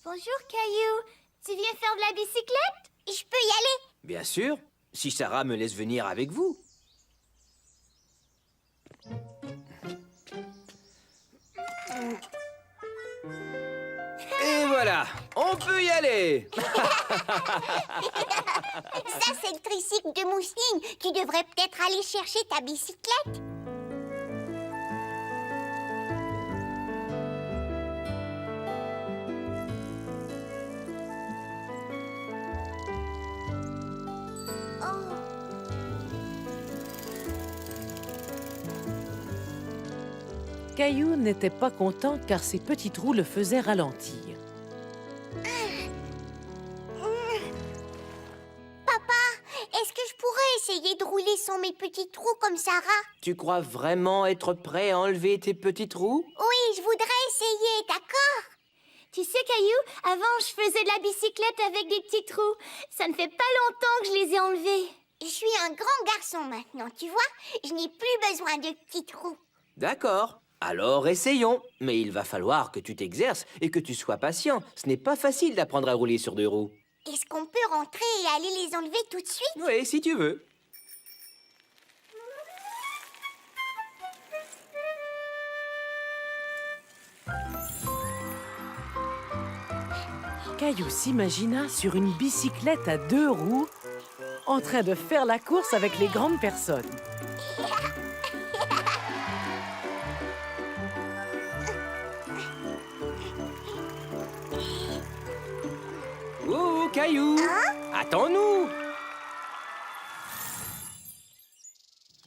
Bonjour, Caillou. Tu viens faire de la bicyclette? Je peux y aller? Bien sûr, si Sarah me laisse venir avec vous. Voilà, on peut y aller. Ça, c'est le tricycle de Mousseline. Tu devrais peut-être aller chercher ta bicyclette. Caillou n'était pas content car ses petits trous le faisaient ralentir. Papa, est-ce que je pourrais essayer de rouler sans mes petits trous comme Sarah? Tu crois vraiment être prêt à enlever tes petits trous? Oui, je voudrais essayer, d'accord? Tu sais, Caillou, avant, je faisais de la bicyclette avec des petits trous. Ça ne fait pas longtemps que je les ai enlevés. Je suis un grand garçon maintenant, tu vois? Je n'ai plus besoin de petits trous. D'accord. Alors essayons. Mais il va falloir que tu t'exerces et que tu sois patient. Ce n'est pas facile d'apprendre à rouler sur 2 roues. Est-ce qu'on peut rentrer et aller les enlever tout de suite? Oui, si tu veux. Caillou s'imagina sur une bicyclette à 2 roues, en train de faire la course avec les grandes personnes. Oh, Caillou! Attends-nous!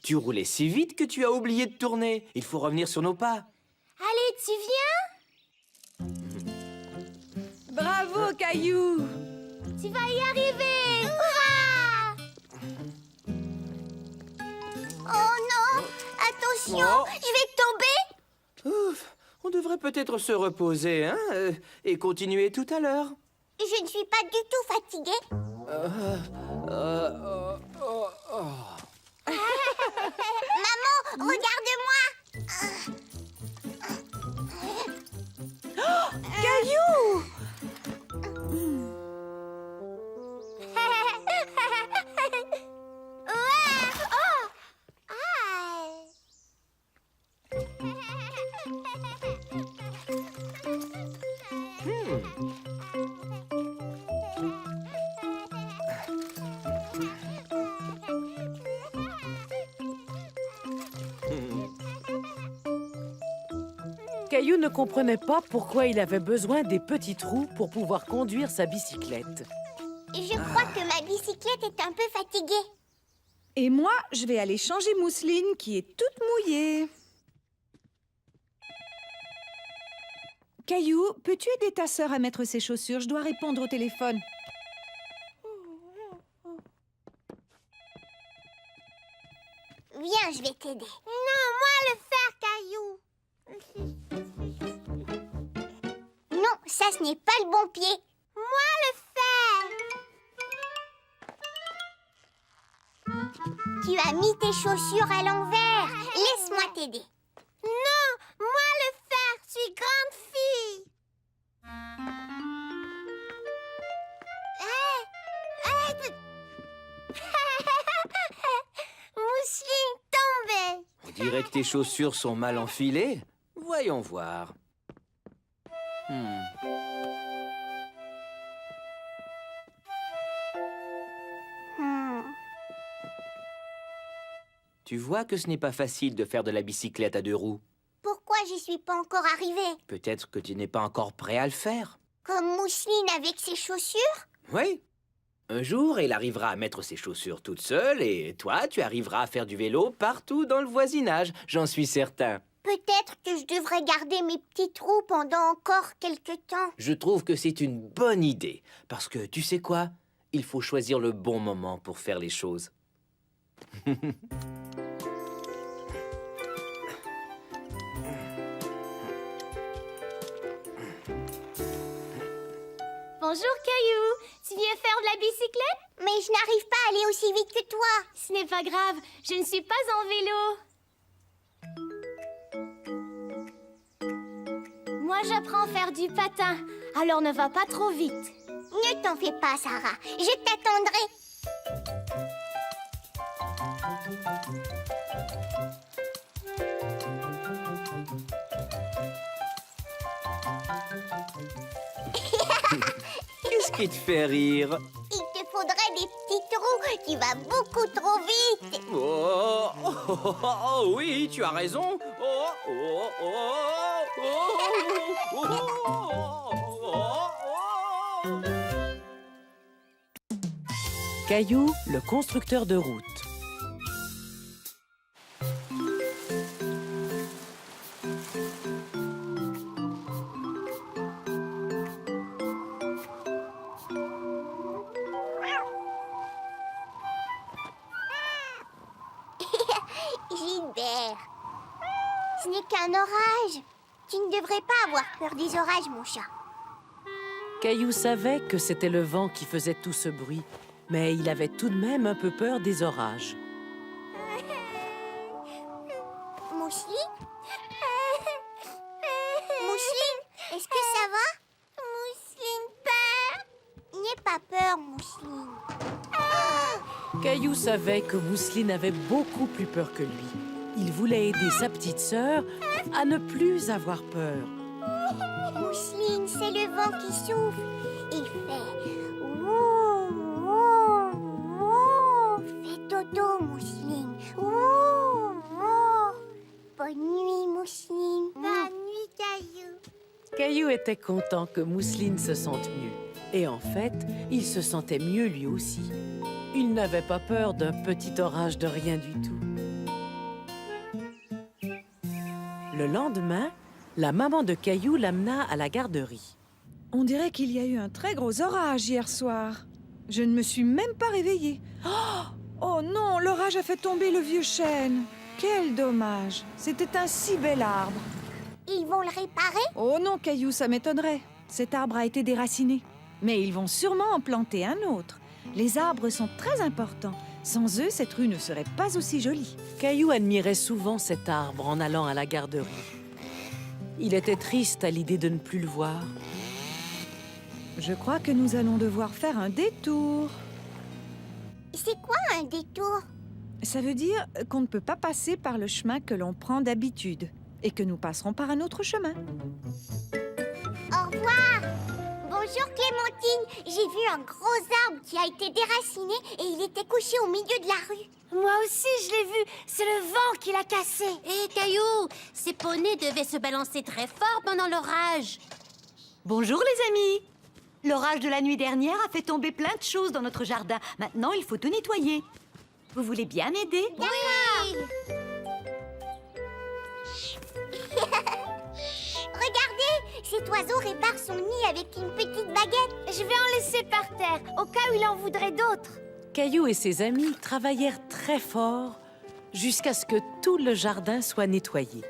Tu roulais si vite que tu as oublié de tourner. Il faut revenir sur nos pas. Allez, tu viens? Bravo, Caillou! Tu vas y arriver! Hurrah! Oh non! Attention, je vais tomber! Ouf, on devrait peut-être se reposer, hein, et continuer tout à l'heure. Je ne suis pas du tout fatiguée. Maman, regarde-moi! Caillou! Caillou ne comprenait pas pourquoi il avait besoin des petits trous pour pouvoir conduire sa bicyclette. Je crois que ma bicyclette est un peu fatiguée. Et moi, je vais aller changer Mousseline qui est toute mouillée. Caillou, peux-tu aider ta sœur à mettre ses chaussures? Je dois répondre au téléphone. Viens, je vais t'aider. Non, moi le faire, Caillou. Non, ça, ce n'est pas le bon pied. Moi le faire. Tu as mis tes chaussures à l'envers. Laisse-moi t'aider. Non, moi le faire. Je suis grande fille. Mousseline tombée. On dirait que tes chaussures sont mal enfilées. Voyons voir. Tu vois que ce n'est pas facile de faire de la bicyclette à 2 roues. Pourquoi j'y suis pas encore arrivée? Peut-être que tu n'es pas encore prêt à le faire. Comme Mousseline avec ses chaussures? Oui. Un jour, elle arrivera à mettre ses chaussures toute seule et toi, tu arriveras à faire du vélo partout dans le voisinage, j'en suis certain. Peut-être que je devrais garder mes petits trous pendant encore quelques temps. Je trouve que c'est une bonne idée, parce que tu sais quoi? Il faut choisir le bon moment pour faire les choses. Bonjour, Caillou. Tu viens faire de la bicyclette? Mais je n'arrive pas à aller aussi vite que toi. Ce n'est pas grave, je ne suis pas en vélo. Moi, j'apprends à faire du patin, alors ne va pas trop vite. Ne t'en fais pas, Sarah. Je t'attendrai. qui te fait rire? Il te faudrait des petits trous. Tu vas beaucoup trop vite. Oh, oh, oh, oh, oh, oui, tu as raison. Oh, oh, oh, oh, oh, oh, oh, oh. Caillou, le constructeur de route. Gilbert, ce n'est qu'un orage. Tu ne devrais pas avoir peur des orages, mon chat. Caillou savait que c'était le vent qui faisait tout ce bruit, mais il avait tout de même un peu peur des orages. Mousseline? Mousseline, est-ce que ça va? Mousseline peur? N'aie pas peur, Mousseline. Caillou savait que Mousseline avait beaucoup plus peur que lui. Il voulait aider sa petite sœur à ne plus avoir peur. Mousseline, c'est le vent qui souffle. Il fait... Ouh, ouh, ouh. Fais dodo, Mousseline. Ouh, ouh. Bonne nuit, Mousseline. Bonne nuit, Caillou. Caillou était content que Mousseline se sente mieux. Et en fait, il se sentait mieux lui aussi. Il n'avait pas peur d'un petit orage de rien du tout. Le lendemain, la maman de Caillou l'amena à la garderie. On dirait qu'il y a eu un très gros orage hier soir. Je ne me suis même pas réveillée. Oh non, l'orage a fait tomber le vieux chêne. Quel dommage. C'était un si bel arbre. Ils vont le réparer? Oh non, Caillou, ça m'étonnerait. Cet arbre a été déraciné. Mais ils vont sûrement en planter un autre. Les arbres sont très importants. Sans eux, cette rue ne serait pas aussi jolie. Caillou admirait souvent cet arbre en allant à la garderie. Il était triste à l'idée de ne plus le voir. Je crois que nous allons devoir faire un détour. C'est quoi un détour? Ça veut dire qu'on ne peut pas passer par le chemin que l'on prend d'habitude et que nous passerons par un autre chemin. Au revoir. Bonjour Clémentine, j'ai vu un gros arbre qui a été déraciné et il était couché au milieu de la rue. Moi aussi, je l'ai vu. C'est le vent qui l'a cassé. Hé, Caillou, ces poneys devaient se balancer très fort pendant l'orage. Bonjour les amis. L'orage de la nuit dernière a fait tomber plein de choses dans notre jardin. Maintenant, il faut tout nettoyer. Vous voulez bien m'aider? Oui. Regardez, cet oiseau répare son nid avec une petite baguette. Je vais en laisser par terre, au cas où il en voudrait d'autres. Caillou et ses amis travaillèrent très fort jusqu'à ce que tout le jardin soit nettoyé.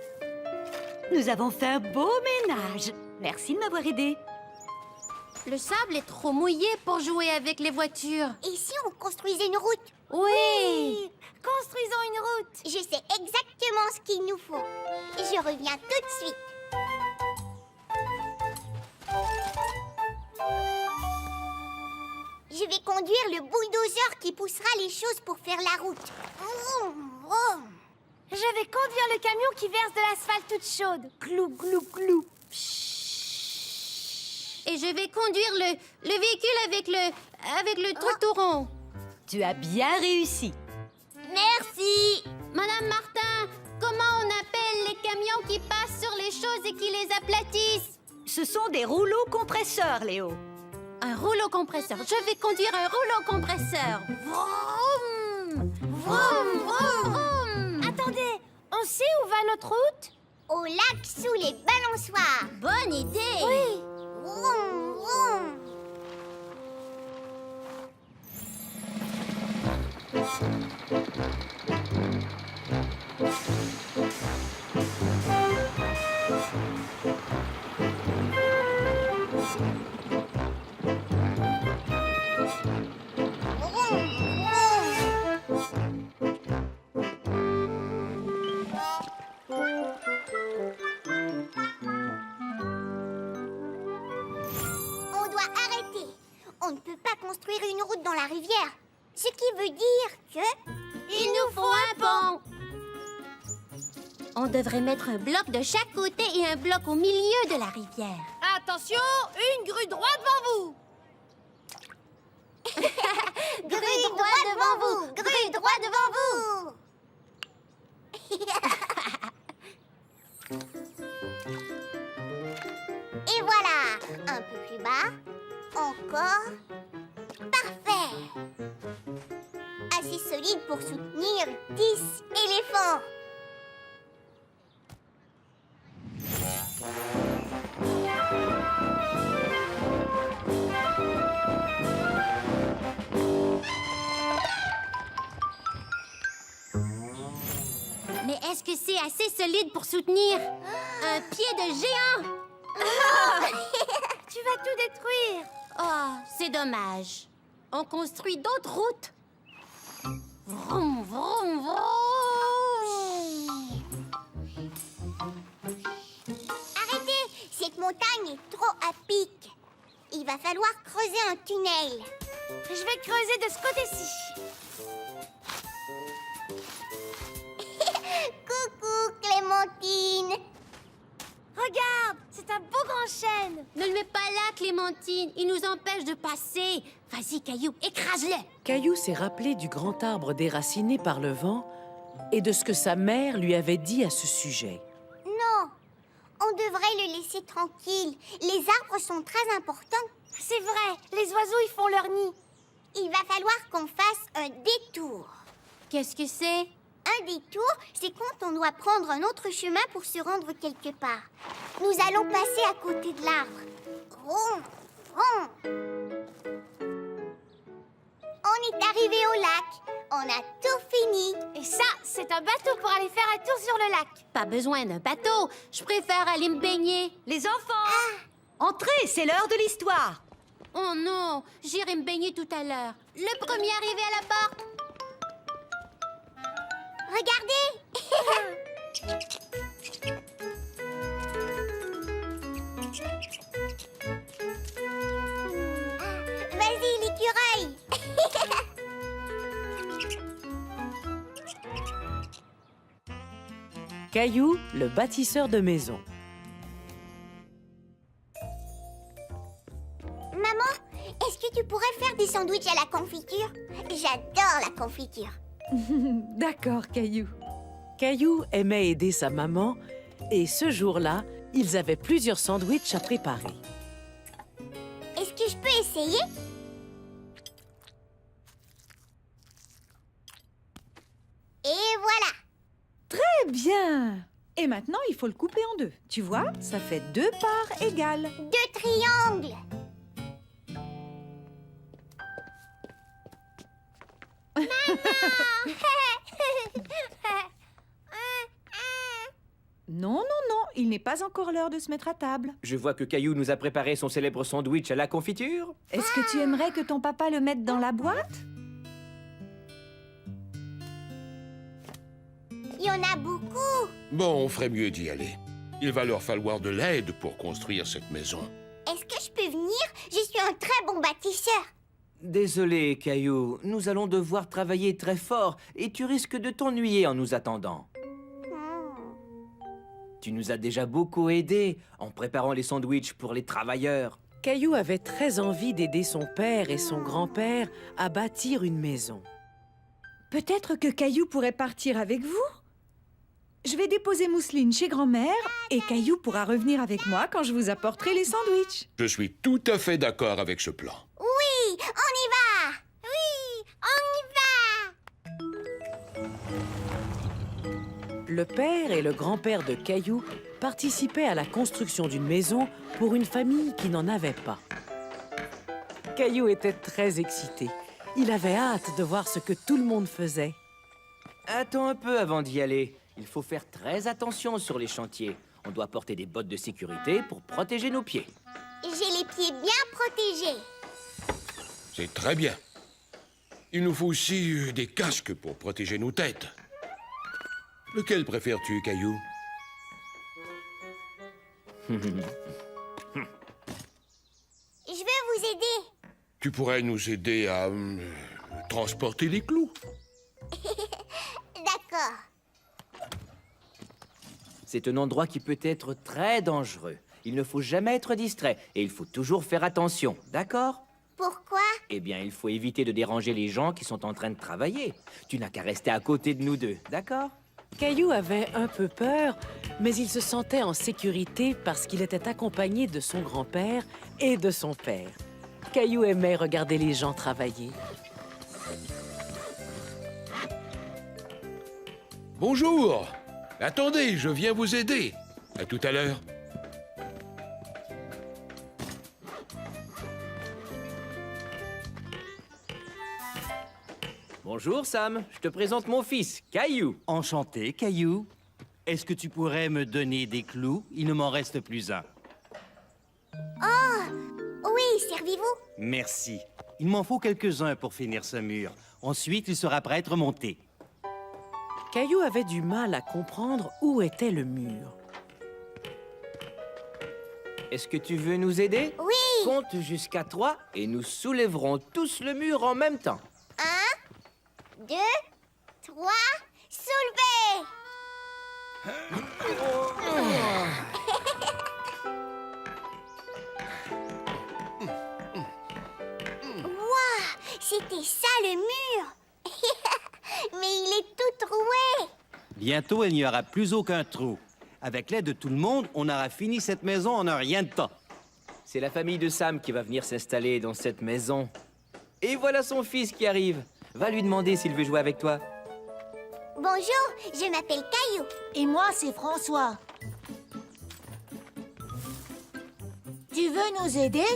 Nous avons fait un beau ménage. Merci de m'avoir aidé. Le sable est trop mouillé pour jouer avec les voitures. Et si on construisait une route? Oui. Construisons une route. Je sais exactement ce qu'il nous faut. Je reviens tout de suite. Je vais conduire le bulldozer qui poussera les choses pour faire la route. Vroom, vroom. Je vais conduire le camion qui verse de l'asphalte toute chaude. Glou, glou, glou. Et je vais conduire le véhicule avec le truc tout rond. Tu as bien réussi. Merci. Madame Martin, comment on appelle les camions qui passent sur les choses et qui les aplatissent? Ce sont des rouleaux compresseurs, Léo. Un rouleau compresseur. Je vais conduire un rouleau compresseur. Vroom! Vroom, vroom, vroom. Attendez, on sait où va notre route? Au lac sous les balançoires. Bonne idée! Oui. Vroom, vroom. On doit arrêter. On ne peut pas construire une route dans la rivière. Ce qui veut dire que... Il nous faut un pont! On devrait mettre un bloc de chaque côté et un bloc au milieu de la rivière. Attention, une grue droite devant vous. Grue droit devant vous. Grue droit devant vous. Et voilà. Un peu plus bas. Encore. Parfait. Assez solide pour soutenir 10 éléphants. Mais est-ce que c'est assez solide pour soutenir un pied de géant? Tu vas tout détruire. Oh, c'est dommage. On construit d'autres routes. Vroom, vroom, vroom. Arrêtez, cette montagne est trop à pic. Il va falloir creuser un tunnel. Je vais creuser de ce côté-ci. Coucou, Clémentine. Regarde, c'est un beau grand chêne. Ne le mets pas là, Clémentine. Il nous empêche de passer. Vas-y, Caillou, écrase-le. Caillou s'est rappelé du grand arbre déraciné par le vent et de ce que sa mère lui avait dit à ce sujet. Non, on devrait le laisser tranquille. Les arbres sont très importants. C'est vrai, les oiseaux y font leur nid. Il va falloir qu'on fasse un détour. Qu'est-ce que c'est? Un détour, c'est quand on doit prendre un autre chemin pour se rendre quelque part. Nous allons passer à côté de l'arbre. Rond, rond. On est arrivé au lac. On a tout fini. Et ça, c'est un bateau pour aller faire un tour sur le lac. Pas besoin d'un bateau. Je préfère aller me baigner. Les enfants, entrez, c'est l'heure de l'histoire. Oh non, j'irai me baigner tout à l'heure. Le premier arrivé à la porte. Regardez. Vas-y, l'écureuil. Caillou, le bâtisseur de maisons. Maman, est-ce que tu pourrais faire des sandwichs à la confiture? J'adore la confiture. D'accord, Caillou. Caillou aimait aider sa maman et ce jour-là, ils avaient plusieurs sandwichs à préparer. Est-ce que je peux essayer? Et voilà. Très bien. Et maintenant, il faut le couper en deux. Tu vois, ça fait 2 parts égales. 2 triangles. Non, non, non, il n'est pas encore l'heure de se mettre à table. Je vois que Caillou nous a préparé son célèbre sandwich à la confiture. Est-ce que tu aimerais que ton papa le mette dans la boîte? Il y en a beaucoup. Bon, on ferait mieux d'y aller. Il va leur falloir de l'aide pour construire cette maison. Est-ce que je peux venir? Je suis un très bon bâtisseur. Désolé, Caillou. Nous allons devoir travailler très fort et tu risques de t'ennuyer en nous attendant. Tu nous as déjà beaucoup aidés en préparant les sandwichs pour les travailleurs. Caillou avait très envie d'aider son père et son grand-père à bâtir une maison. Peut-être que Caillou pourrait partir avec vous? Je vais déposer Mousseline chez grand-mère et Caillou pourra revenir avec moi quand je vous apporterai les sandwichs. Je suis tout à fait d'accord avec ce plan. Oui, on y va. Oui, on y va. Le père et le grand-père de Caillou participaient à la construction d'une maison pour une famille qui n'en avait pas. Caillou était très excité. Il avait hâte de voir ce que tout le monde faisait. Attends un peu avant d'y aller. Il faut faire très attention sur les chantiers. On doit porter des bottes de sécurité pour protéger nos pieds. J'ai les pieds bien protégés. C'est très bien. Il nous faut aussi des casques pour protéger nos têtes. Lequel préfères-tu, Caillou? Je vais vous aider. Tu pourrais nous aider à transporter les clous. D'accord. C'est un endroit qui peut être très dangereux. Il ne faut jamais être distrait et il faut toujours faire attention, d'accord? Pourquoi? Eh bien, il faut éviter de déranger les gens qui sont en train de travailler. Tu n'as qu'à rester à côté de nous deux, d'accord? Caillou avait un peu peur, mais il se sentait en sécurité parce qu'il était accompagné de son grand-père et de son père. Caillou aimait regarder les gens travailler. Bonjour. Attendez, je viens vous aider. À tout à l'heure. Bonjour, Sam. Je te présente mon fils, Caillou. Enchanté, Caillou. Est-ce que tu pourrais me donner des clous? Il ne m'en reste plus un. Oui, servez-vous. Merci. Il m'en faut quelques-uns pour finir ce mur. Ensuite, il sera prêt à être monté. Caillou avait du mal à comprendre où était le mur. Est-ce que tu veux nous aider? Oui. Compte jusqu'à 3 et nous soulèverons tous le mur en même temps. 1, 2, 3, soulevez! Waouh, c'était ça le mur! Mais il est tout troué! Bientôt, il n'y aura plus aucun trou. Avec l'aide de tout le monde, on aura fini cette maison en un rien de temps. C'est la famille de Sam qui va venir s'installer dans cette maison. Et voilà son fils qui arrive. Va lui demander s'il veut jouer avec toi. Bonjour, je m'appelle Caillou. Et moi, c'est François. Tu veux nous aider?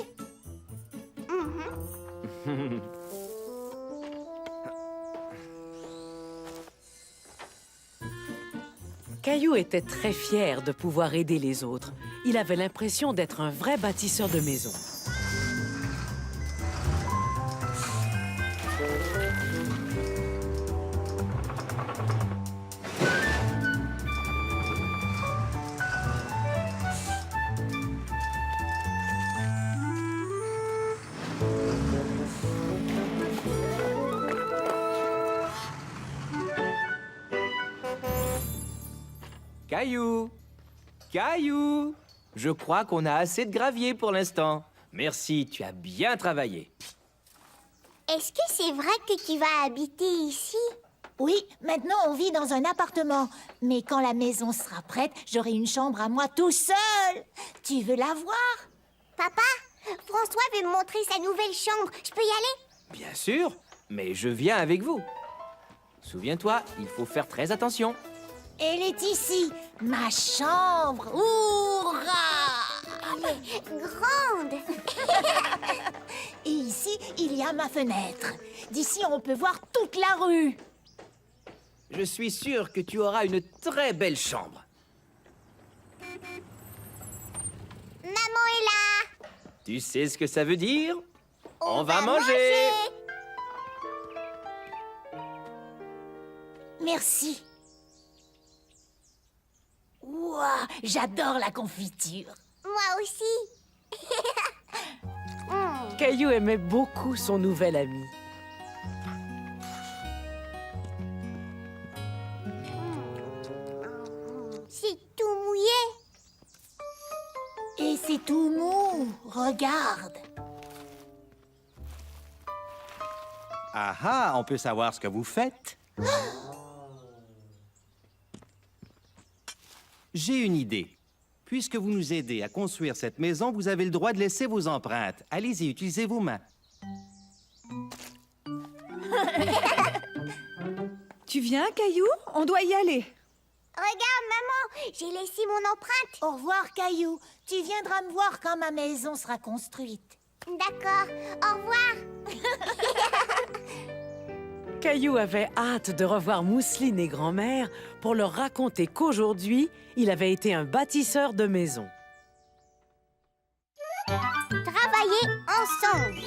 Caillou était très fier de pouvoir aider les autres. Il avait l'impression d'être un vrai bâtisseur de maisons. Caillou! Caillou! Je crois qu'on a assez de gravier pour l'instant. Merci, tu as bien travaillé. Est-ce que c'est vrai que tu vas habiter ici? Oui, maintenant on vit dans un appartement. Mais quand la maison sera prête, j'aurai une chambre à moi tout seul. Tu veux la voir? Papa, François veut me montrer sa nouvelle chambre. Je peux y aller? Bien sûr, mais je viens avec vous. Souviens-toi, il faut faire très attention. Elle est ici, ma chambre. Hourra! Elle est grande. Et ici, il y a ma fenêtre. D'ici, on peut voir toute la rue. Je suis sûr que tu auras une très belle chambre. Maman est là. Tu sais ce que ça veut dire? On va manger. Merci. Ouah, j'adore la confiture. Moi aussi. Caillou aimait beaucoup son nouvel ami. C'est tout mouillé. Et c'est tout mou. Regarde. Ah ah, on peut savoir ce que vous faites? J'ai une idée. Puisque vous nous aidez à construire cette maison, vous avez le droit de laisser vos empreintes. Allez-y, utilisez vos mains. Tu viens, Caillou? On doit y aller. Regarde, maman, j'ai laissé mon empreinte. Au revoir, Caillou. Tu viendras me voir quand ma maison sera construite. D'accord, au revoir. Caillou avait hâte de revoir Mousseline et grand-mère pour leur raconter qu'aujourd'hui, il avait été un bâtisseur de maisons. Travailler ensemble.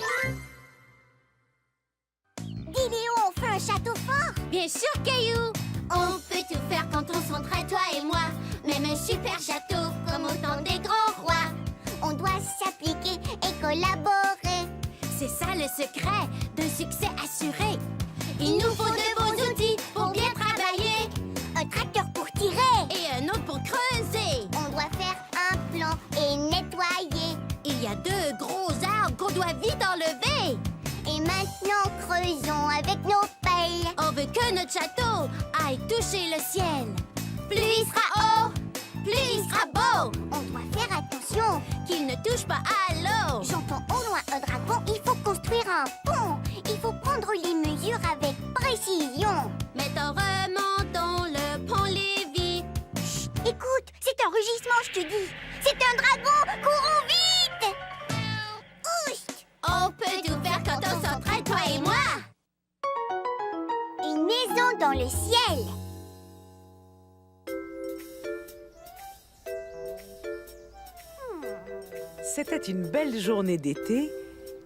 Dis Léo, on fait un château fort. Bien sûr, Caillou. On peut tout faire quand on s'entraide, toi et moi. Même un super château, comme au temps des grands rois. On doit s'appliquer et collaborer. C'est ça le secret d'un succès assuré. Il nous faut de bons outils pour bien travailler. Un tracteur pour tirer. Et un autre pour creuser. On doit faire un plan et nettoyer. Il y a 2 gros arbres qu'on doit vite enlever. Et creusons avec nos pelles. On veut que notre château aille toucher le ciel. Plus il sera haut, plus il sera beau. On doit faire attention. Qu'il ne touche pas à l'eau. J'entends au loin un dragon, il faut construire un pont. Il faut prendre les mesures avec précision. Mettons, remontons le pont Lévis. Chut, écoute, c'est un rugissement, je te dis. C'est un dragon, courons vite. Oust! On peut tout faire quand on s'entraide, toi et moi. Une maison dans le ciel. C'était une belle journée d'été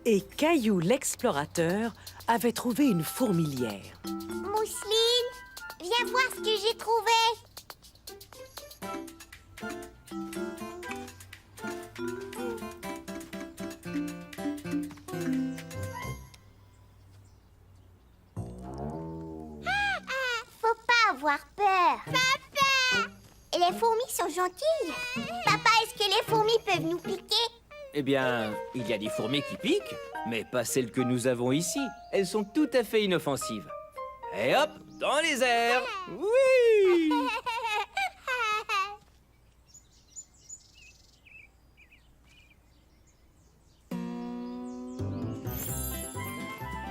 et Caillou l'explorateur avait trouvé une fourmilière. Mousseline, viens voir ce que j'ai trouvé. Faut pas avoir peur. Papa! Les fourmis sont gentilles. Papa, est-ce que les fourmis peuvent nous piquer? Eh bien, il y a des fourmis qui piquent, mais pas celles que nous avons ici. Elles sont tout à fait inoffensives. Et hop, dans les airs. Oui!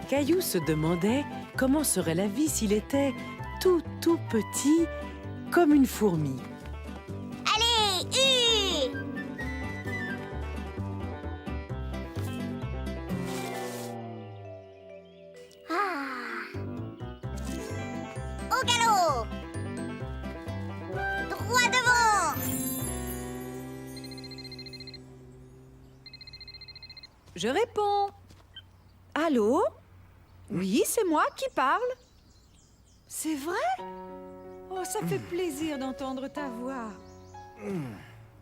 Caillou se demandait comment serait la vie s'il était tout petit comme une fourmi. Allez, au galop. Droit devant. Je réponds. Allô? Oui, c'est moi qui parle. C'est vrai? Oh, ça fait plaisir d'entendre ta voix.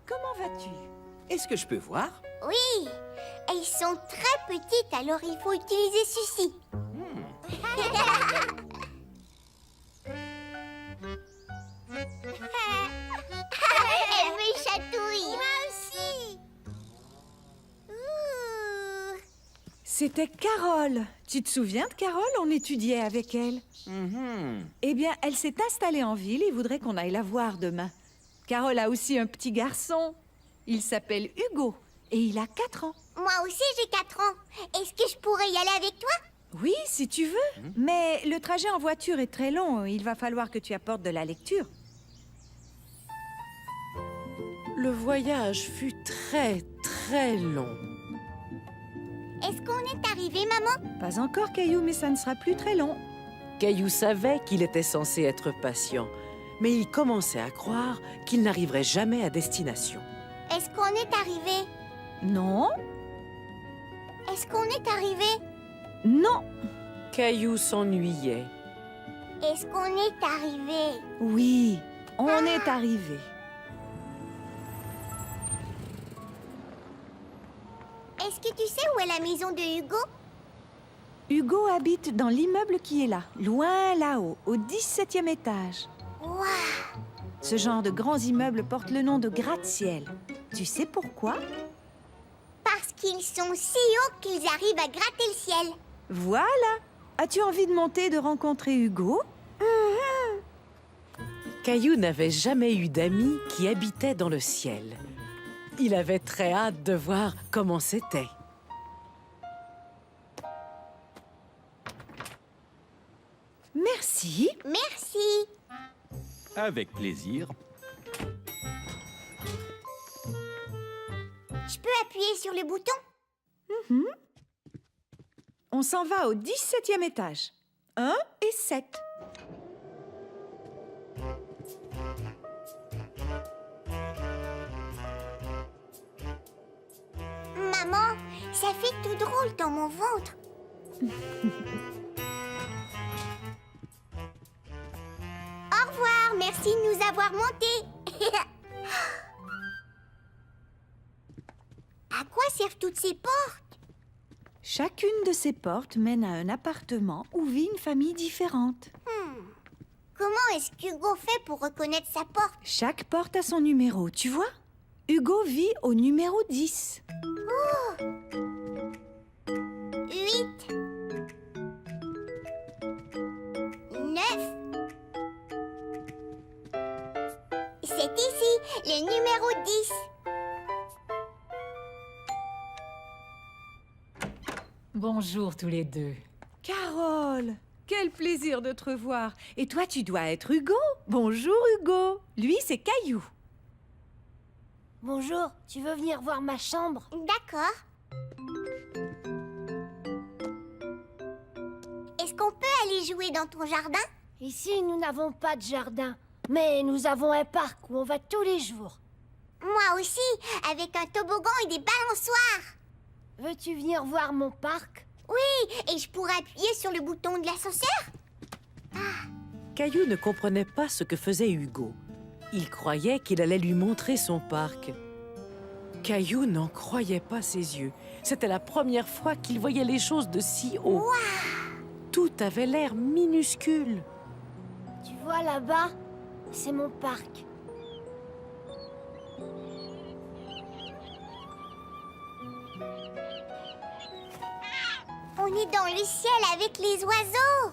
Comment vas-tu? Est-ce que je peux voir? Oui, elles sont très petites, alors il faut utiliser ceci. Elle me chatouille. Moi aussi. C'était Carole. Tu te souviens de Carole? On étudiait avec elle. Eh bien, elle s'est installée en ville et voudrait qu'on aille la voir demain. Carole a aussi un petit garçon. Il s'appelle Hugo et il a 4 ans. Moi aussi, j'ai 4 ans. Est-ce que je pourrais y aller avec toi? Oui, si tu veux. Mais le trajet en voiture est très long. Il va falloir que tu apportes de la lecture. Le voyage fut très long. Est-ce qu'on est arrivé, maman? Pas encore, Caillou, mais ça ne sera plus très long. Caillou savait qu'il était censé être patient, mais il commençait à croire qu'il n'arriverait jamais à destination. Est-ce qu'on est arrivé? Non, Est-ce qu'on est arrivé? non, Caillou s'ennuyait. Est-ce qu'on est arrivé? oui, on est arrivé. Est-ce que tu sais où est la maison de Hugo? Hugo habite dans l'immeuble qui est là, loin là-haut, au 17e étage. Waouh! Ce genre de grands immeubles porte le nom de gratte-ciel. Tu sais pourquoi? Parce qu'ils sont si hauts qu'ils arrivent à gratter le ciel. Voilà! As-tu envie de monter et de rencontrer Hugo? Caillou n'avait jamais eu d'amis qui habitaient dans le ciel. Il avait très hâte de voir comment c'était. Merci. Merci. Avec plaisir. Je peux appuyer sur le bouton? On s'en va au 17e étage. 1 et 7. Maman, ça fait tout drôle dans mon ventre. Au revoir, merci de nous avoir montés. À quoi servent toutes ces portes? Chacune de ces portes mène à un appartement où vit une famille différente. Comment est-ce qu'Hugo fait pour reconnaître sa porte? Chaque porte a son numéro, tu vois? Hugo vit au numéro 10. 8, C'est ici, le numéro 10. Bonjour tous les deux. Carole, quel plaisir de te revoir. Et toi, tu dois être Hugo. Bonjour Hugo. Lui, c'est Caillou. Bonjour, tu veux venir voir ma chambre? D'accord. Est-ce qu'on peut aller jouer dans ton jardin? Ici, nous n'avons pas de jardin, mais nous avons un parc où on va tous les jours. Moi aussi, avec un toboggan et des balançoires. Veux-tu venir voir mon parc? Oui, et je pourrais appuyer sur le bouton de l'ascenseur? Caillou ne comprenait pas ce que faisait Hugo. Il croyait qu'il allait lui montrer son parc. Caillou n'en croyait pas ses yeux. C'était la première fois qu'il voyait les choses de si haut. Waouh! Tout avait l'air minuscule. Tu vois là-bas? C'est mon parc. On est dans le ciel avec les oiseaux.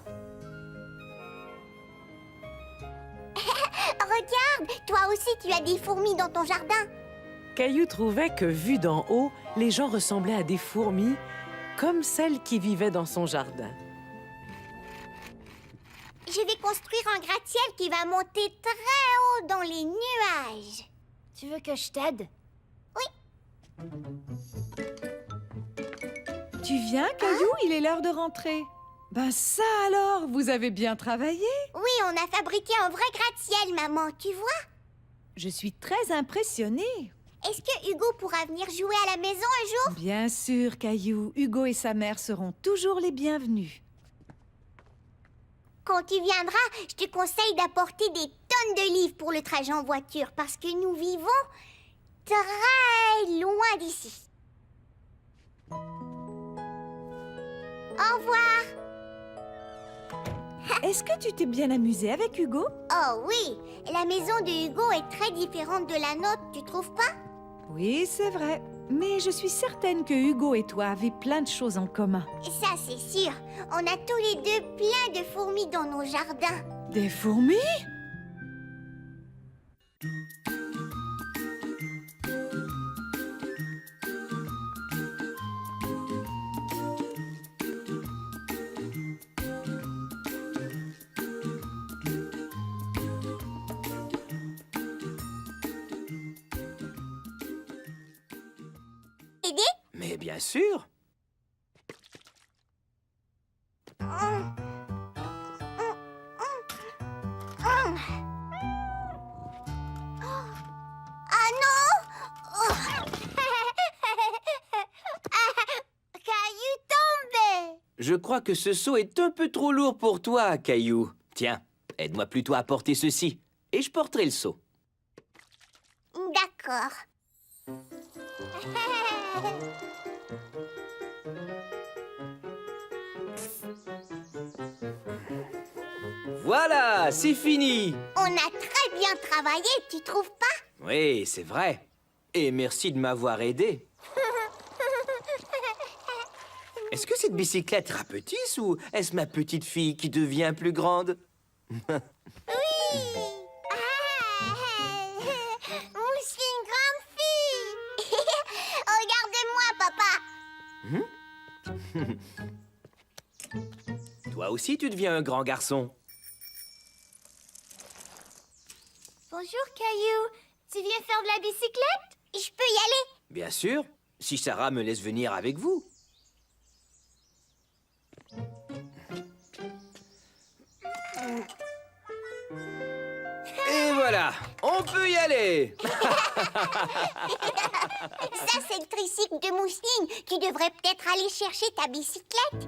Regarde, toi aussi tu as des fourmis dans ton jardin. Caillou trouvait que, vu d'en haut, les gens ressemblaient à des fourmis, comme celles qui vivaient dans son jardin. Je vais construire un gratte-ciel qui va monter très haut dans les nuages. Tu veux que je t'aide? Tu viens, Caillou? Il est l'heure de rentrer. Ben ça alors, vous avez bien travaillé. Oui, on a fabriqué un vrai gratte-ciel, maman, tu vois? Je suis très impressionnée. Est-ce que Hugo pourra venir jouer à la maison un jour? Bien sûr, Caillou. Hugo et sa mère seront toujours les bienvenus. Quand tu viendras, je te conseille d'apporter des tonnes de livres pour le trajet en voiture parce que nous vivons très loin d'ici. Au revoir. Est-ce que tu t'es bien amusé avec Hugo? Oh oui, la maison de Hugo est très différente de la nôtre, tu trouves pas? Oui, c'est vrai. Mais je suis certaine que Hugo et toi avez plein de choses en commun. Ça, c'est sûr. On a tous les deux plein de fourmis dans nos jardins. Des fourmis? Aider? Mais bien sûr. Ah non! Caillou tombé! Je crois que ce seau est un peu trop lourd pour toi, Caillou. Tiens, aide-moi plutôt à porter ceci, et je porterai le seau. D'accord. Voilà, c'est fini. On a très bien travaillé, tu trouves pas? Oui, c'est vrai. Et merci de m'avoir aidé. Est-ce que cette bicyclette rapetisse ou est-ce ma petite fille qui devient plus grande? Oui! Je suis une grande fille! Regarde-moi, papa! Toi aussi, tu deviens un grand garçon. Bonjour, Caillou. Tu viens faire de la bicyclette? Je peux y aller? Bien sûr, si Sarah me laisse venir avec vous. Et voilà, on peut y aller. Ça, c'est le tricycle de Mousseline. Tu devrais peut-être aller chercher ta bicyclette.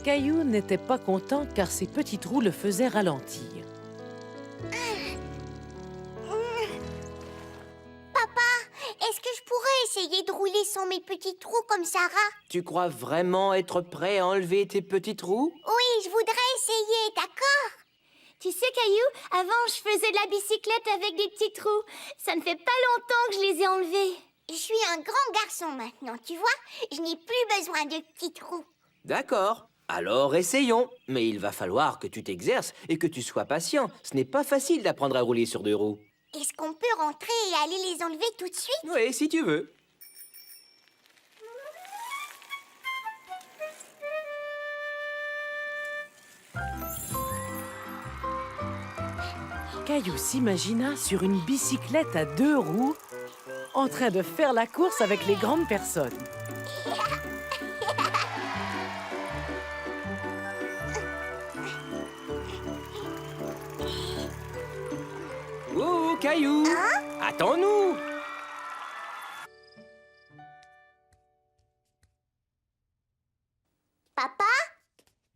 Caillou n'était pas content car ses petits trous le faisaient ralentir. Papa, est-ce que je pourrais essayer de rouler sans mes petits trous comme Sarah? Tu crois vraiment être prêt à enlever tes petits trous? Oui, je voudrais essayer, d'accord? Tu sais, Caillou, avant, je faisais de la bicyclette avec des petits trous. Ça ne fait pas longtemps que je les ai enlevés. Je suis un grand garçon maintenant, tu vois. Je n'ai plus besoin de petits trous. D'accord. Alors essayons. Mais il va falloir que tu t'exerces et que tu sois patient. Ce n'est pas facile d'apprendre à rouler sur 2 roues. Est-ce qu'on peut rentrer et aller les enlever tout de suite? Oui, si tu veux. Caillou s'imagina sur une bicyclette à 2 roues, en train de faire la course avec les grandes personnes. Oh, Caillou! Attends-nous! Papa?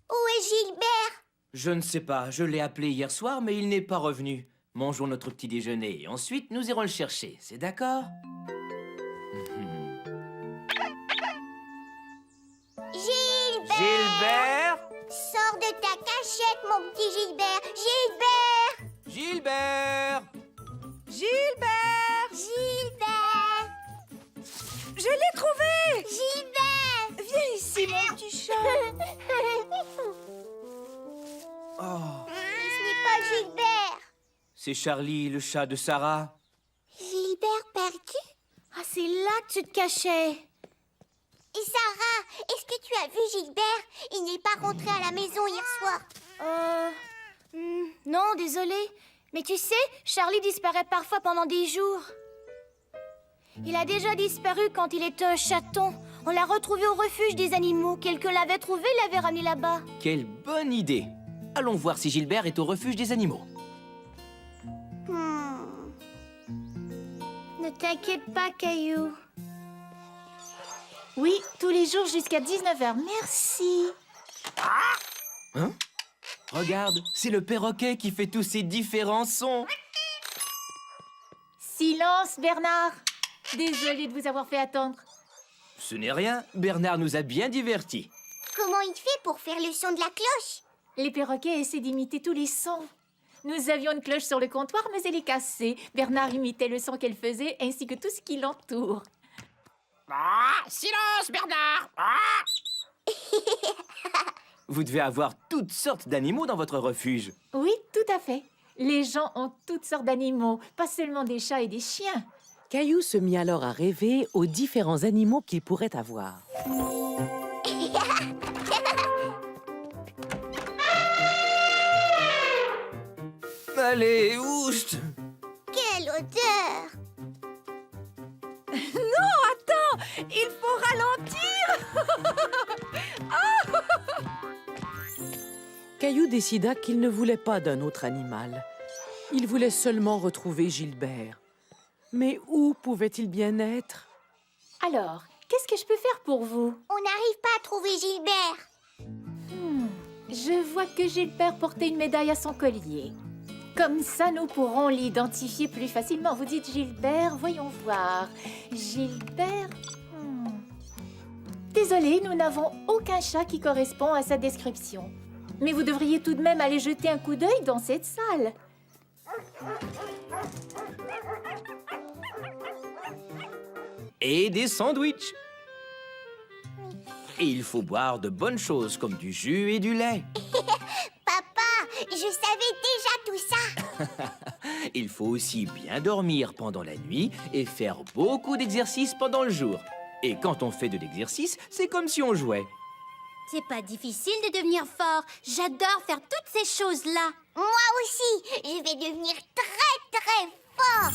Où est Gilbert? Je ne sais pas, je l'ai appelé hier soir, mais il n'est pas revenu. Mangeons notre petit déjeuner et ensuite nous irons le chercher, c'est d'accord? Gilbert! Gilbert! Sors de ta cachette, mon petit Gilbert! Gilbert! Gilbert! Gilbert! Gilbert! Je l'ai trouvé! Gilbert! Viens ici, mon petit chat. Oh, Ce n'est pas Gilbert! c'est Charlie, le chat de Sarah. Gilbert perdu? Ah, c'est là que tu te cachais. Et Sarah, est-ce que tu as vu Gilbert? Il n'est pas rentré à la maison hier soir. Non, désolé. Mais tu sais, Charlie disparaît parfois pendant des jours. Il a déjà disparu quand il était un chaton. On l'a retrouvé au refuge des animaux. Quelqu'un l'avait trouvé et l'avait ramené là-bas. Quelle bonne idée! Allons voir si Gilbert est au refuge des animaux. Ne t'inquiète pas, Caillou. Oui, tous les jours jusqu'à 19h. Merci. Hein? Regarde, c'est le perroquet qui fait tous ces différents sons. Silence, Bernard. Désolée de vous avoir fait attendre. Ce n'est rien, Bernard nous a bien divertis. Comment il fait pour faire le son de la cloche? Les perroquets essaient d'imiter tous les sons. Nous avions une cloche sur le comptoir, mais elle est cassée. Bernard imitait le son qu'elle faisait, ainsi que tout ce qui l'entoure. Silence, Bernard! Vous devez avoir toutes sortes d'animaux dans votre refuge. Oui, tout à fait. Les gens ont toutes sortes d'animaux, pas seulement des chats et des chiens. Caillou se mit alors à rêver aux différents animaux qu'il pourrait avoir. Allez, oust! Quelle odeur! Non, attends! Il faut ralentir! Caillou décida qu'il ne voulait pas d'un autre animal. Il voulait seulement retrouver Gilbert. Mais où pouvait-il bien être? Alors, qu'est-ce que je peux faire pour vous? On n'arrive pas à trouver Gilbert. Je vois que Gilbert portait une médaille à son collier. Comme ça, nous pourrons l'identifier plus facilement. Vous dites Gilbert, voyons voir. Gilbert... Désolé, nous n'avons aucun chat qui correspond à sa description. Mais vous devriez tout de même aller jeter un coup d'œil dans cette salle. Et des sandwichs. Et il faut boire de bonnes choses comme du jus et du lait. Papa, je savais déjà tout ça. Il faut aussi bien dormir pendant la nuit et faire beaucoup d'exercices pendant le jour. Et quand on fait de l'exercice, c'est comme si on jouait. C'est pas difficile de devenir fort. J'adore faire toutes ces choses-là. Moi aussi, je vais devenir très très fort.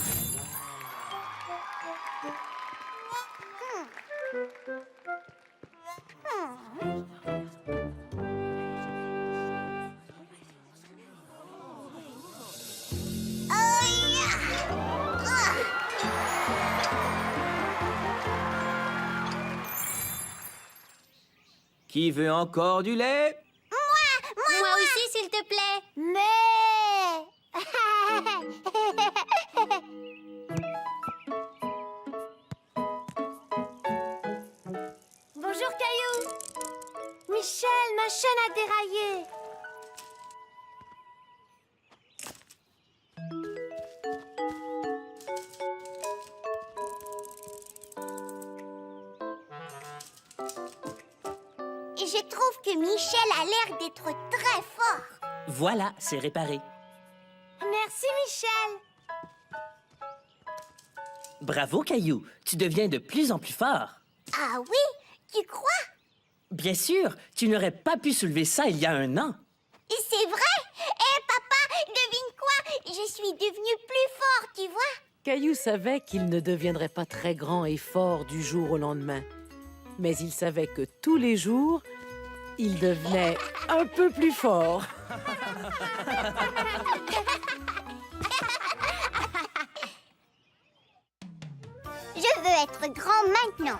Qui veut encore du lait? Moi aussi, s'il te plaît. Mais... Bonjour, Caillou. Michel, ma chaîne a déraillé. Je trouve que Michel a l'air d'être très fort. Voilà, c'est réparé. Merci, Michel. Bravo, Caillou. Tu deviens de plus en plus fort. Ah oui, tu crois? Bien sûr, tu n'aurais pas pu soulever ça il y a un an. C'est vrai? Papa, devine quoi? Je suis devenue plus fort, tu vois? Caillou savait qu'il ne deviendrait pas très grand et fort du jour au lendemain. Mais il savait que tous les jours, il devenait un peu plus fort. Je veux être grand maintenant.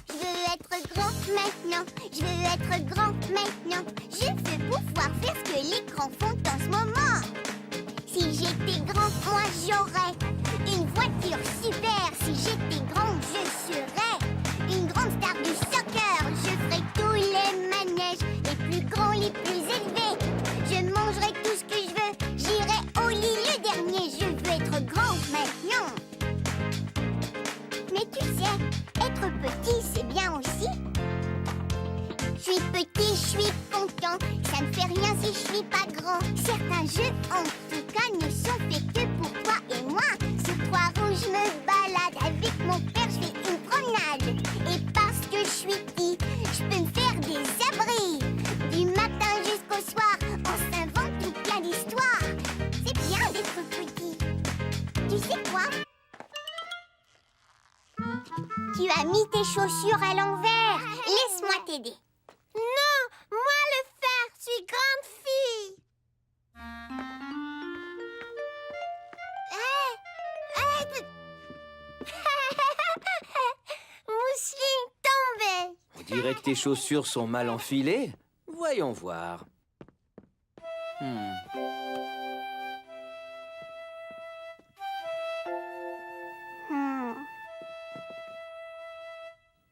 Je veux être grand maintenant. Je veux être grand maintenant. Je veux pouvoir faire ce que les grands font en ce moment. Si j'étais grand, moi j'aurais une voiture super. Si j'étais grand, je serais une grande star du soccer. Je ferais tous les manèges, les plus grands, les plus élevés. Je mangerais tout ce que je veux. J'irais au lit le dernier. Je veux être grand maintenant. Mais tu sais, être petit, c'est bien aussi. Je suis petit, je suis content. Ça ne fait rien si je suis pas grand. Certains jeux, en tout cas, ne sont faits que pour toi et moi. Sur Trois-Rouges, je me balade. Avec mon père, je fais une promenade. Et parce que je suis petit, je peux me faire des abris. Du matin jusqu'au soir, on s'invente tout plein d'histoires. C'est bien d'être petit. Tu sais quoi? Tu as mis tes chaussures à l'envers. Laisse-moi t'aider. Non, moi le faire, je suis grande fille. Mousseline tombée. On dirait que tes chaussures sont mal enfilées. Voyons voir.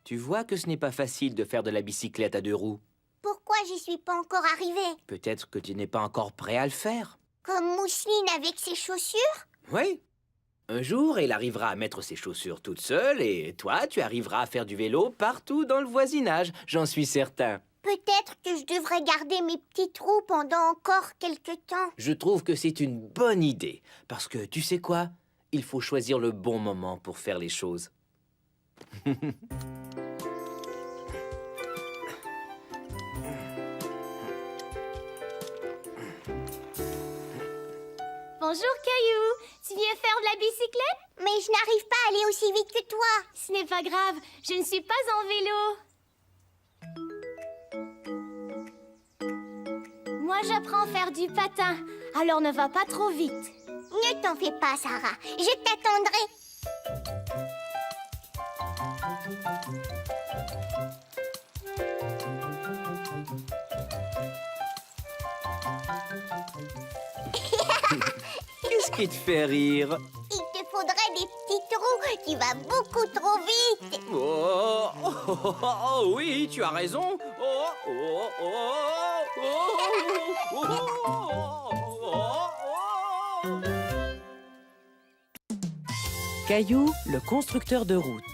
Tu vois que ce n'est pas facile de faire de la bicyclette à 2 roues. Pourquoi j'y suis pas encore arrivée? Peut-être que tu n'es pas encore prêt à le faire. Comme Mousseline avec ses chaussures? Oui. Un jour, elle arrivera à mettre ses chaussures toute seule et toi, tu arriveras à faire du vélo partout dans le voisinage, j'en suis certain. Peut-être que je devrais garder mes petits trous pendant encore quelques temps. Je trouve que c'est une bonne idée, parce que tu sais quoi? Il faut choisir le bon moment pour faire les choses. Bonjour, Caillou. Tu viens faire de la bicyclette? Mais je n'arrive pas à aller aussi vite que toi. Ce n'est pas grave, je ne suis pas en vélo. Moi, j'apprends à faire du patin, alors ne va pas trop vite. Ne t'en fais pas, Sarah. Je t'attendrai. Qu'est-ce qui te fait rire? Il te faudrait des petits trous. Tu vas beaucoup trop vite. Oh, oh, oh, oh, oh, oui, tu as raison. Oh, oh, oh, oh, oh, oh, oh, oh. Caillou, le constructeur de route.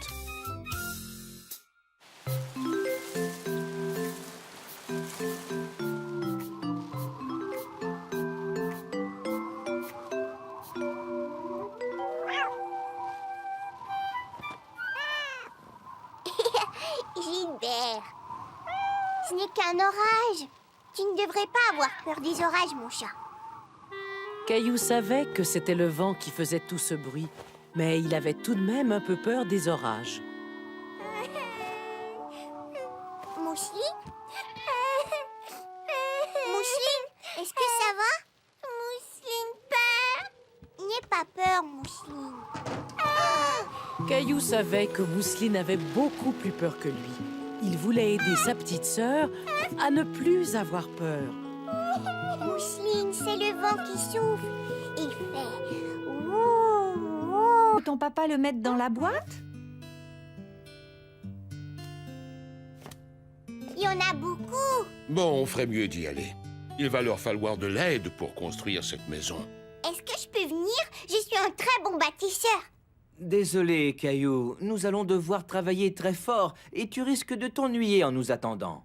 Gilbert, ce n'est qu'un orage. Tu ne devrais pas avoir peur des orages, mon chat. Caillou savait que c'était le vent qui faisait tout ce bruit, mais il avait tout de même un peu peur des orages. Mousseline? Mousseline, est-ce que ça va? Mousseline peur. N'aie pas peur, Mousseline. Caillou savait que Mousseline avait beaucoup plus peur que lui. Il voulait aider sa petite sœur à ne plus avoir peur. Mousseline, c'est le vent qui souffle. Il fait... Ouh, ouh. Ton papa le mettre dans la boîte? Il y en a beaucoup. Bon, on ferait mieux d'y aller. Il va leur falloir de l'aide pour construire cette maison. Est-ce que je peux venir? Je suis un très bon bâtisseur. Désolé, Caillou, nous allons devoir travailler très fort et tu risques de t'ennuyer en nous attendant.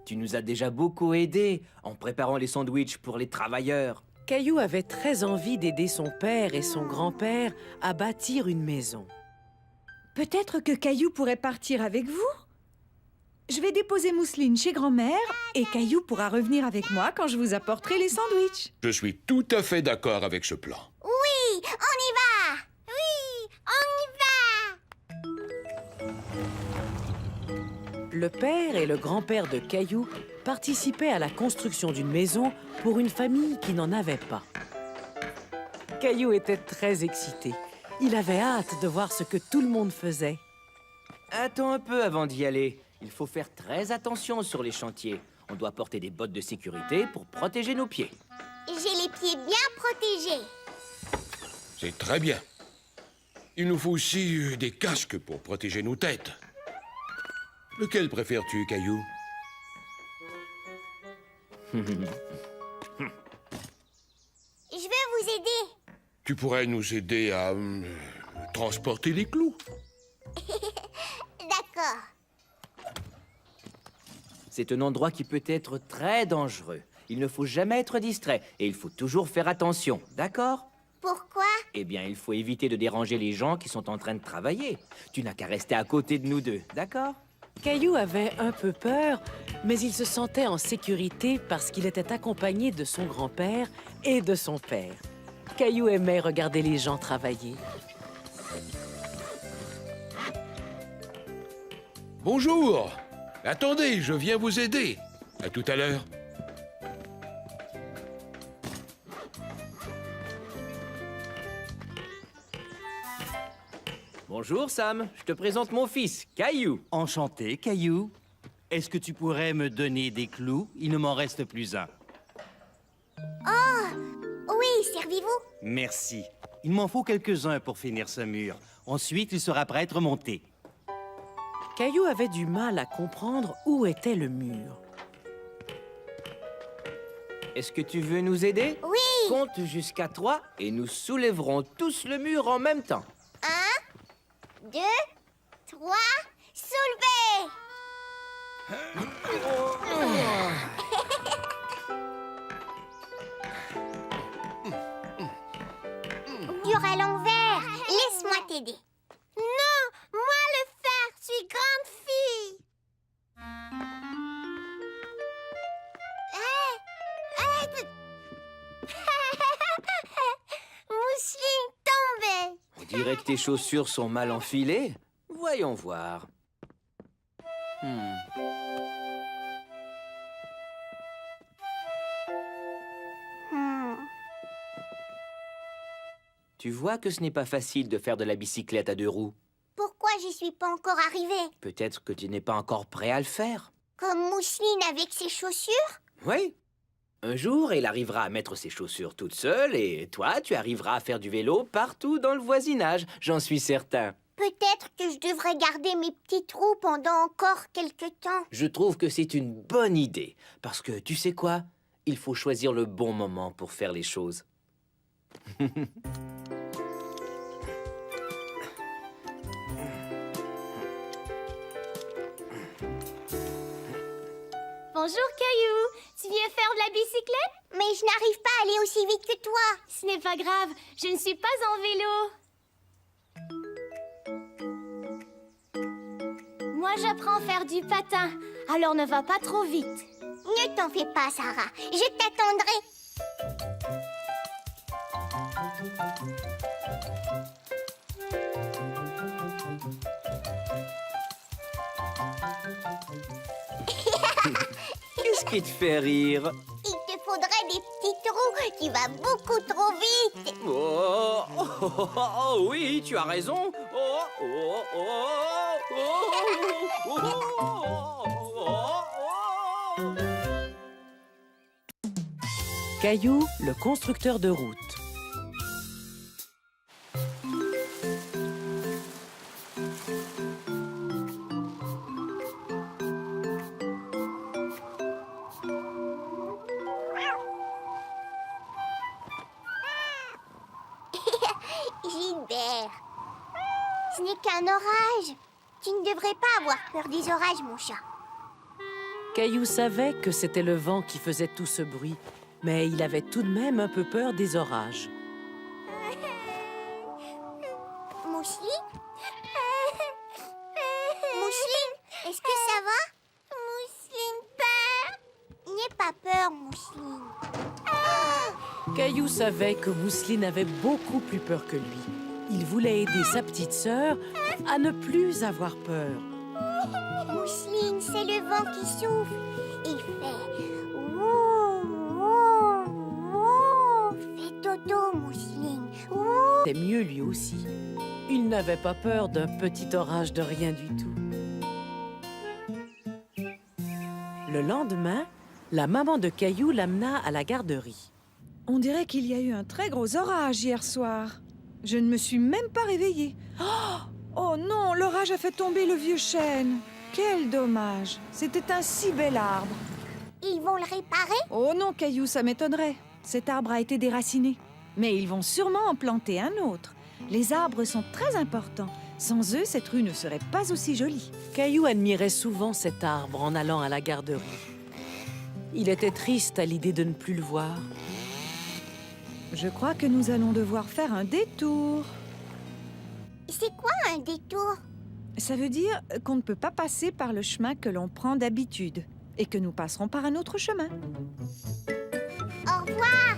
Tu nous as déjà beaucoup aidés en préparant les sandwichs pour les travailleurs. Caillou avait très envie d'aider son père et son grand-père à bâtir une maison. Peut-être que Caillou pourrait partir avec vous? Je vais déposer Mousseline chez grand-mère et Caillou pourra revenir avec moi quand je vous apporterai les sandwichs. Je suis tout à fait d'accord avec ce plan. Oui, on y va. Oui, on y va. Le père et le grand-père de Caillou participaient à la construction d'une maison pour une famille qui n'en avait pas. Caillou était très excité. Il avait hâte de voir ce que tout le monde faisait. Attends un peu avant d'y aller. Il faut faire très attention sur les chantiers. On doit porter des bottes de sécurité pour protéger nos pieds. J'ai les pieds bien protégés. C'est très bien. Il nous faut aussi des casques pour protéger nos têtes. Lequel préfères-tu, Caillou? Je vais vous aider. Tu pourrais nous aider à transporter les clous. D'accord. C'est un endroit qui peut être très dangereux. Il ne faut jamais être distrait et il faut toujours faire attention, d'accord? Pourquoi? Eh bien, il faut éviter de déranger les gens qui sont en train de travailler. Tu n'as qu'à rester à côté de nous deux, d'accord? Caillou avait un peu peur, mais il se sentait en sécurité parce qu'il était accompagné de son grand-père et de son père. Caillou aimait regarder les gens travailler. Bonjour! Attendez, je viens vous aider. À tout à l'heure. Bonjour, Sam. Je te présente mon fils, Caillou. Enchanté, Caillou. Est-ce que tu pourrais me donner des clous? Il ne m'en reste plus un. Oui, servez-vous. Merci. Il m'en faut quelques-uns pour finir ce mur. Ensuite, il sera prêt à être monté. Caillou avait du mal à comprendre où était le mur. Est-ce que tu veux nous aider? Oui. Compte jusqu'à 3 et nous soulèverons tous le mur en même temps. 1, 2, 3, soulevez! Dur à l'envers. Laisse-moi t'aider. Non, moi le faire. Je suis grande fille. Mousseline tombée. On dirait que tes chaussures sont mal enfilées. Voyons voir. Tu vois que ce n'est pas facile de faire de la bicyclette à 2 roues. Pourquoi j'y suis pas encore arrivée? Peut-être que tu n'es pas encore prêt à le faire. Comme Mousseline avec ses chaussures? Oui. Un jour, elle arrivera à mettre ses chaussures toute seule et toi, tu arriveras à faire du vélo partout dans le voisinage, j'en suis certain. Peut-être que je devrais garder mes petits trous pendant encore quelques temps. Je trouve que c'est une bonne idée, parce que tu sais quoi? Il faut choisir le bon moment pour faire les choses. Bonjour, Caillou. Tu viens faire de la bicyclette? Mais je n'arrive pas à aller aussi vite que toi. Ce n'est pas grave, je ne suis pas en vélo. Moi, j'apprends à faire du patin, alors ne va pas trop vite. Ne t'en fais pas, Sarah. Je t'attendrai. Qu'est-ce qui te fait rire? Il te faudrait des petits trous. Tu vas beaucoup trop vite. Oh, oh, oh, oh, oh, oui, tu as raison. Oh, oh, oh, oh, oh, oh, oh. Caillou, le constructeur de route. un orage. Tu ne devrais pas avoir peur des orages, mon chat. Caillou savait que c'était le vent qui faisait tout ce bruit, mais il avait tout de même un peu peur des orages. Mousseline? Mousseline, est-ce que ça va? Mousseline peur. N'aie pas peur, Mousseline. Caillou savait que Mousseline avait beaucoup plus peur que lui. Il voulait aider sa petite sœur à ne plus avoir peur. Mousseline, c'est le vent qui souffle. Il fait... Ouh, ouh, ouh. Fais dodo, Mousseline. Ouh. C'était mieux lui aussi. Il n'avait pas peur d'un petit orage de rien du tout. Le lendemain, la maman de Caillou l'amena à la garderie. On dirait qu'il y a eu un très gros orage hier soir. Je ne me suis même pas réveillée. Oh non, l'orage a fait tomber le vieux chêne. Quel dommage. C'était un si bel arbre. Ils vont le réparer? Oh non, Caillou, ça m'étonnerait. Cet arbre a été déraciné. Mais ils vont sûrement en planter un autre. Les arbres sont très importants. Sans eux, cette rue ne serait pas aussi jolie. Caillou admirait souvent cet arbre en allant à la garderie. Il était triste à l'idée de ne plus le voir. Je crois que nous allons devoir faire un détour. C'est quoi un détour? Ça veut dire qu'on ne peut pas passer par le chemin que l'on prend d'habitude et que nous passerons par un autre chemin. Au revoir.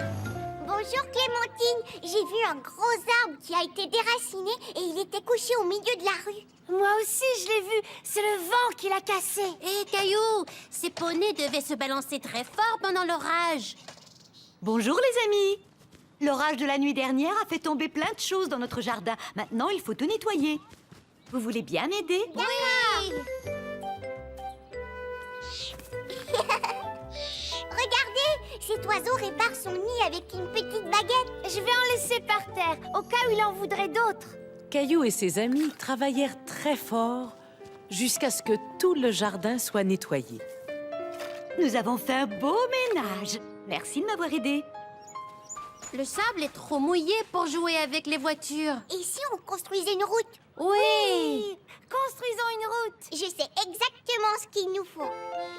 Bonjour Clémentine. J'ai vu un gros arbre qui a été déraciné et il était couché au milieu de la rue. Moi aussi, je l'ai vu. C'est le vent qui l'a cassé. Hé, Caillou, ces poneys devaient se balancer très fort pendant l'orage. Bonjour les amis. L'orage de la nuit dernière a fait tomber plein de choses dans notre jardin. Maintenant, il faut tout nettoyer. Vous voulez bien m'aider? Oui. Regardez, cet oiseau répare son nid avec une petite baguette. Je vais en laisser par terre, au cas où il en voudrait d'autres. Caillou et ses amis travaillèrent très fort jusqu'à ce que tout le jardin soit nettoyé. Nous avons fait un beau ménage. Merci de m'avoir aidé. Le sable est trop mouillé pour jouer avec les voitures. Et si on construisait une route? Oui. Construisons une route. Je sais exactement ce qu'il nous faut.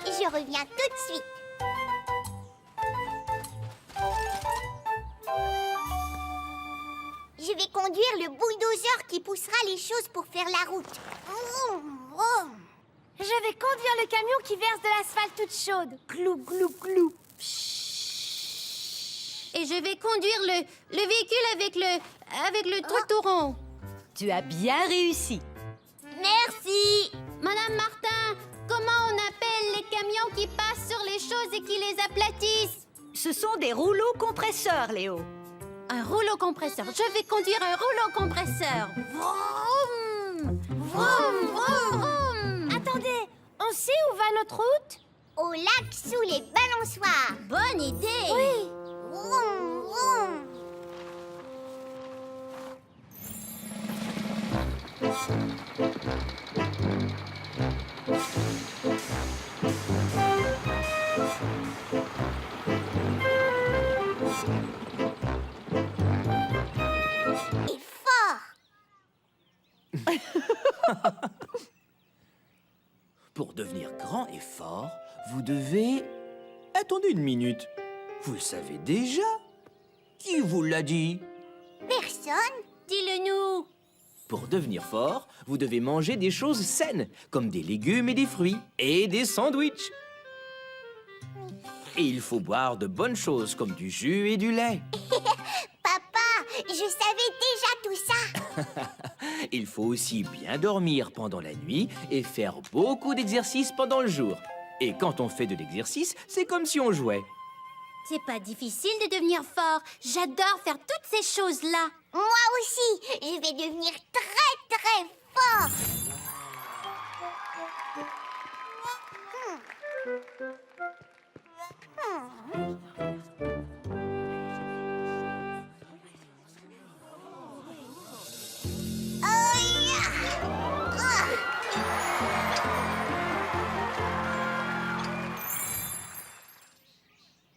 Je reviens tout de suite. Je vais conduire le bulldozer qui poussera les choses pour faire la route. Vroom, vroom. Je vais conduire le camion qui verse de l'asphalte toute chaude. Glou, glou, glou. Et je vais conduire le véhicule avec le truc tout rond. Tu as bien réussi. Merci. Madame Martin, comment on appelle les camions qui passent sur les choses et qui les aplatissent? Ce sont des rouleaux compresseurs, Léo. Un rouleau compresseur. Je vais conduire un rouleau compresseur. Vroom! Vroom, vroom, vroom. Attendez, on sait où va notre route? Au lac sous les balançoires. Bonne idée! Oui. Vroom, vroom. Et fort. Pour devenir grand et fort, vous devez... Attendez une minute. Vous le savez déjà? Qui vous l'a dit? Personne. Dis-le-nous. Pour devenir fort, vous devez manger des choses saines, comme des légumes et des fruits, et des sandwichs. Et il faut boire de bonnes choses, comme du jus et du lait. Papa, je savais déjà tout ça. Il faut aussi bien dormir pendant la nuit et faire beaucoup d'exercices pendant le jour. Et quand on fait de l'exercice, c'est comme si on jouait. C'est pas difficile de devenir fort. J'adore faire toutes ces choses-là. Moi aussi, je vais devenir très très fort.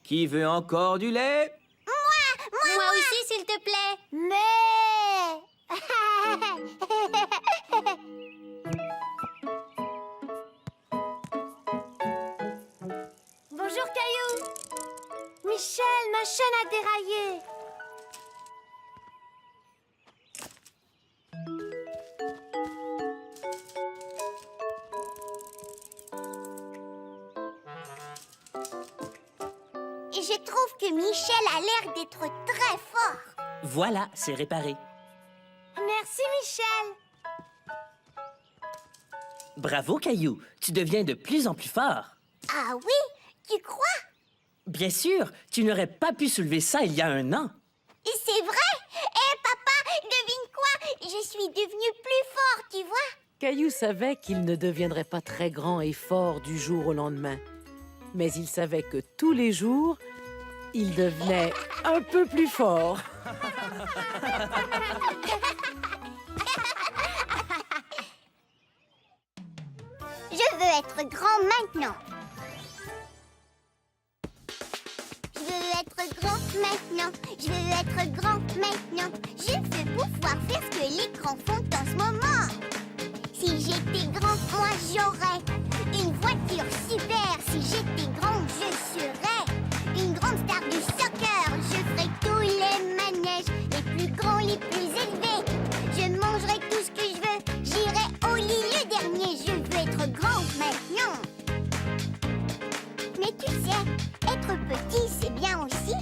Qui veut encore du lait? Moi aussi, s'il te plaît. Mais Michel, ma chaîne a déraillé. Et je trouve que Michel a l'air d'être très fort. Voilà, c'est réparé. Merci, Michel. Bravo, Caillou. Tu deviens de plus en plus fort. Ah oui, tu crois? Bien sûr, tu n'aurais pas pu soulever ça il y a un an. Et c'est vrai? Eh papa, devine quoi? Je suis devenu plus fort, tu vois? Caillou savait qu'il ne deviendrait pas très grand et fort du jour au lendemain. Mais il savait que tous les jours, il devenait un peu plus fort. Je veux être grand maintenant. Je veux être grand maintenant. Je veux être grand maintenant. Je veux pouvoir faire ce que les grands font en ce moment. Si j'étais grand, moi j'aurais une voiture super. Si j'étais grand, je serais une grande star du soccer. Je ferais tous les manèges, les plus grands, les plus élevés. Je mangerais tout ce que je veux. J'irai au lit le dernier. Je veux être grand maintenant. Mais tu sais, être petit, c'est bien aussi.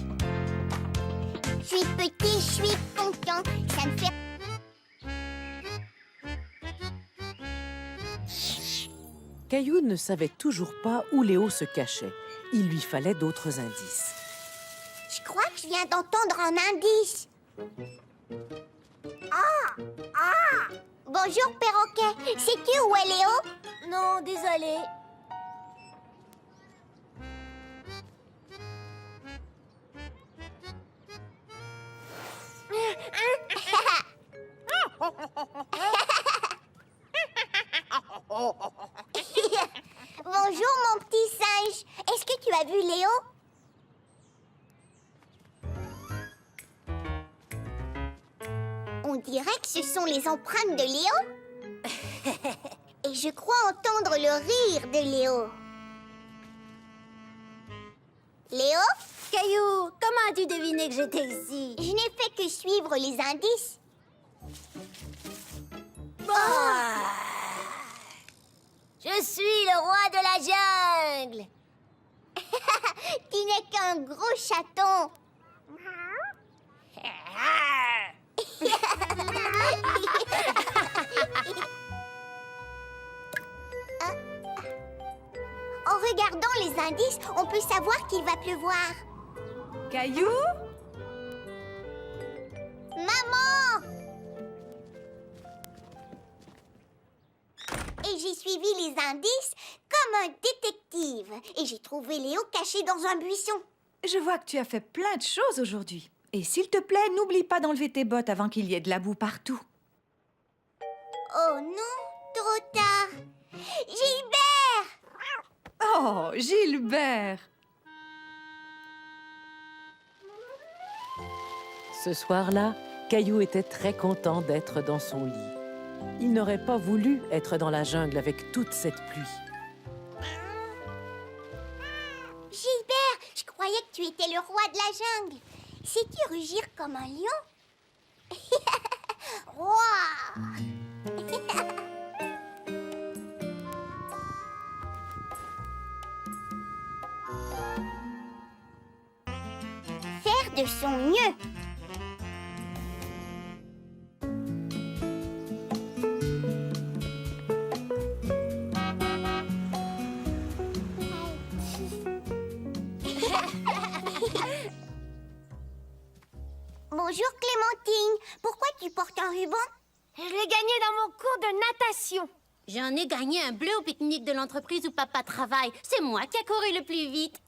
Je suis petit, je suis content. Ça me fait... Caillou ne savait toujours pas où Léo se cachait. Il lui fallait d'autres indices. Je crois que je viens d'entendre un indice. Ah! Ah! Bonjour, perroquet. Sais-tu où est Léo? Non, désolé. Bonjour, mon petit singe. Est-ce que tu as vu Léo? On dirait que ce sont les empreintes de Léo. Et je crois entendre le rire de Léo. Léo? Caillou, comment as-tu deviné que j'étais ici? Je n'ai fait que suivre les indices. Je suis le roi de la jungle. Tu n'es qu'un gros chaton. En regardant les indices, on peut savoir qu'il va pleuvoir. Caillou? Maman! Et j'ai suivi les indices comme un détective. Et j'ai trouvé Léo caché dans un buisson. Je vois que tu as fait plein de choses aujourd'hui. Et s'il te plaît, n'oublie pas d'enlever tes bottes avant qu'il y ait de la boue partout. Oh non, trop tard. Gilbert! Oh, Gilbert! Ce soir-là, Caillou était très content d'être dans son lit. Il n'aurait pas voulu être dans la jungle avec toute cette pluie. Gilbert, je croyais que tu étais le roi de la jungle. Sais-tu rugir comme un lion? Roi! Faire de son mieux. Bonjour Clémentine, pourquoi tu portes un ruban? Je l'ai gagné dans mon cours de natation. J'en ai gagné un bleu au pique-nique de l'entreprise où papa travaille. C'est moi qui ai couru le plus vite.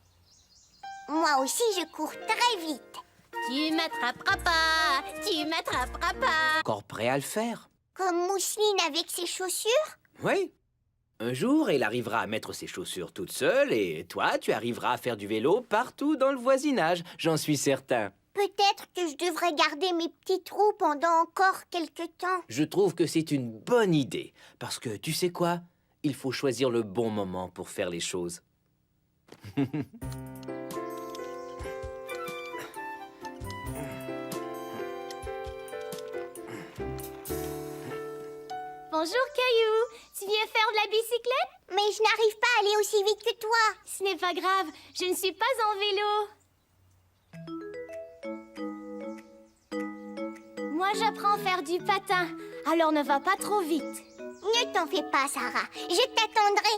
Moi aussi, je cours très vite. Tu m'attraperas pas, tu m'attraperas pas. Encore prêt à le faire? Comme Mousseline avec ses chaussures? Oui. Un jour, elle arrivera à mettre ses chaussures toute seule et toi, tu arriveras à faire du vélo partout dans le voisinage, j'en suis certain. Peut-être que je devrais garder mes petits trous pendant encore quelques temps. Je trouve que c'est une bonne idée, parce que tu sais quoi? Il faut choisir le bon moment pour faire les choses. Bonjour, Caillou. Tu viens faire de la bicyclette? Mais je n'arrive pas à aller aussi vite que toi. Ce n'est pas grave, je ne suis pas en vélo. Moi, j'apprends à faire du patin, alors ne va pas trop vite. Ne t'en fais pas, Sarah. Je t'attendrai.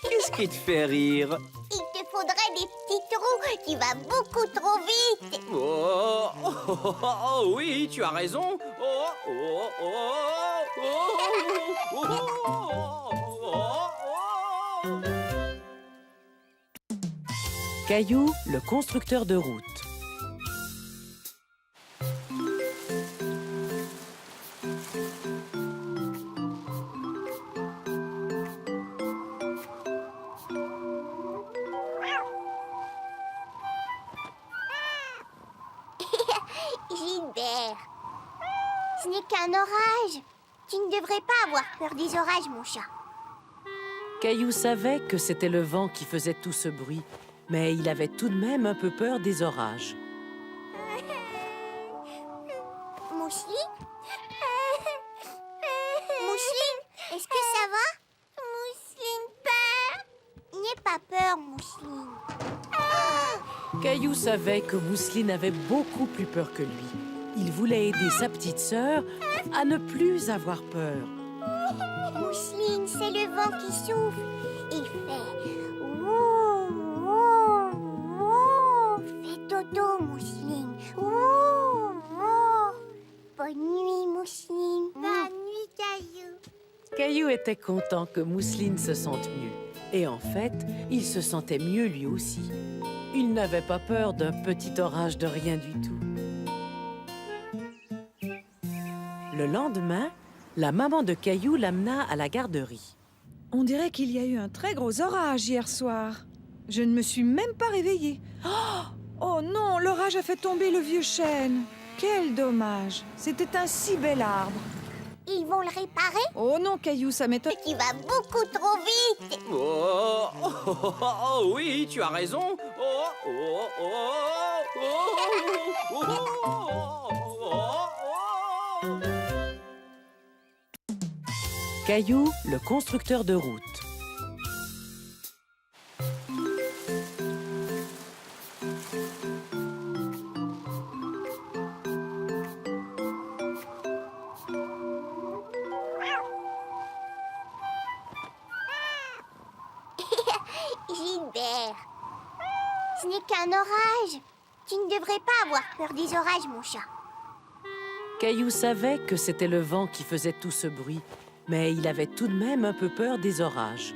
Qu'est-ce qui te fait rire? Il te faudrait des petits trous. Tu vas beaucoup trop vite. Oh, oh, oh, oh, oh, oui, tu as raison. Oh, oh, oh, oh, oh, oh, oh, oh. Caillou, le constructeur de route. Gilbert, ce n'est qu'un orage. Tu ne devrais pas avoir peur des orages, mon chat. Caillou savait que c'était le vent qui faisait tout ce bruit, mais il avait tout de même un peu peur des orages. Mousseline? Mousseline, est-ce que ça va? Mousseline peur. N'aie pas peur, Mousseline. Caillou savait que Mousseline avait beaucoup plus peur que lui. Il voulait aider sa petite sœur à ne plus avoir peur. Mousseline, c'est le vent qui souffle. Il fait ouh, ouh, ouh. Fais dodo, Mousseline. Ouh, ouh. Bonne nuit, Mousseline. Bonne nuit, Caillou. Caillou était content que Mousseline se sente mieux. Et en fait, il se sentait mieux lui aussi. Il n'avait pas peur d'un petit orage de rien du tout. Le lendemain, la maman de Caillou l'amena à la garderie. On dirait qu'il y a eu un très gros orage hier soir. Je ne me suis même pas réveillée. Oh non, l'orage a fait tomber le vieux chêne. Quel dommage. C'était un si bel arbre. Ils vont le réparer? Oh non, Caillou, ça m'étonne. Tu vas beaucoup trop vite. Oh, oh, oh, oh, oh, oui, tu as raison. Oh, oh, oh, oh, oh, oh, oh, oh. Caillou, le constructeur de route. Gilbert, ce n'est qu'un orage. Tu ne devrais pas avoir peur des orages, mon chat. Caillou savait que c'était le vent qui faisait tout ce bruit, mais il avait tout de même un peu peur des orages.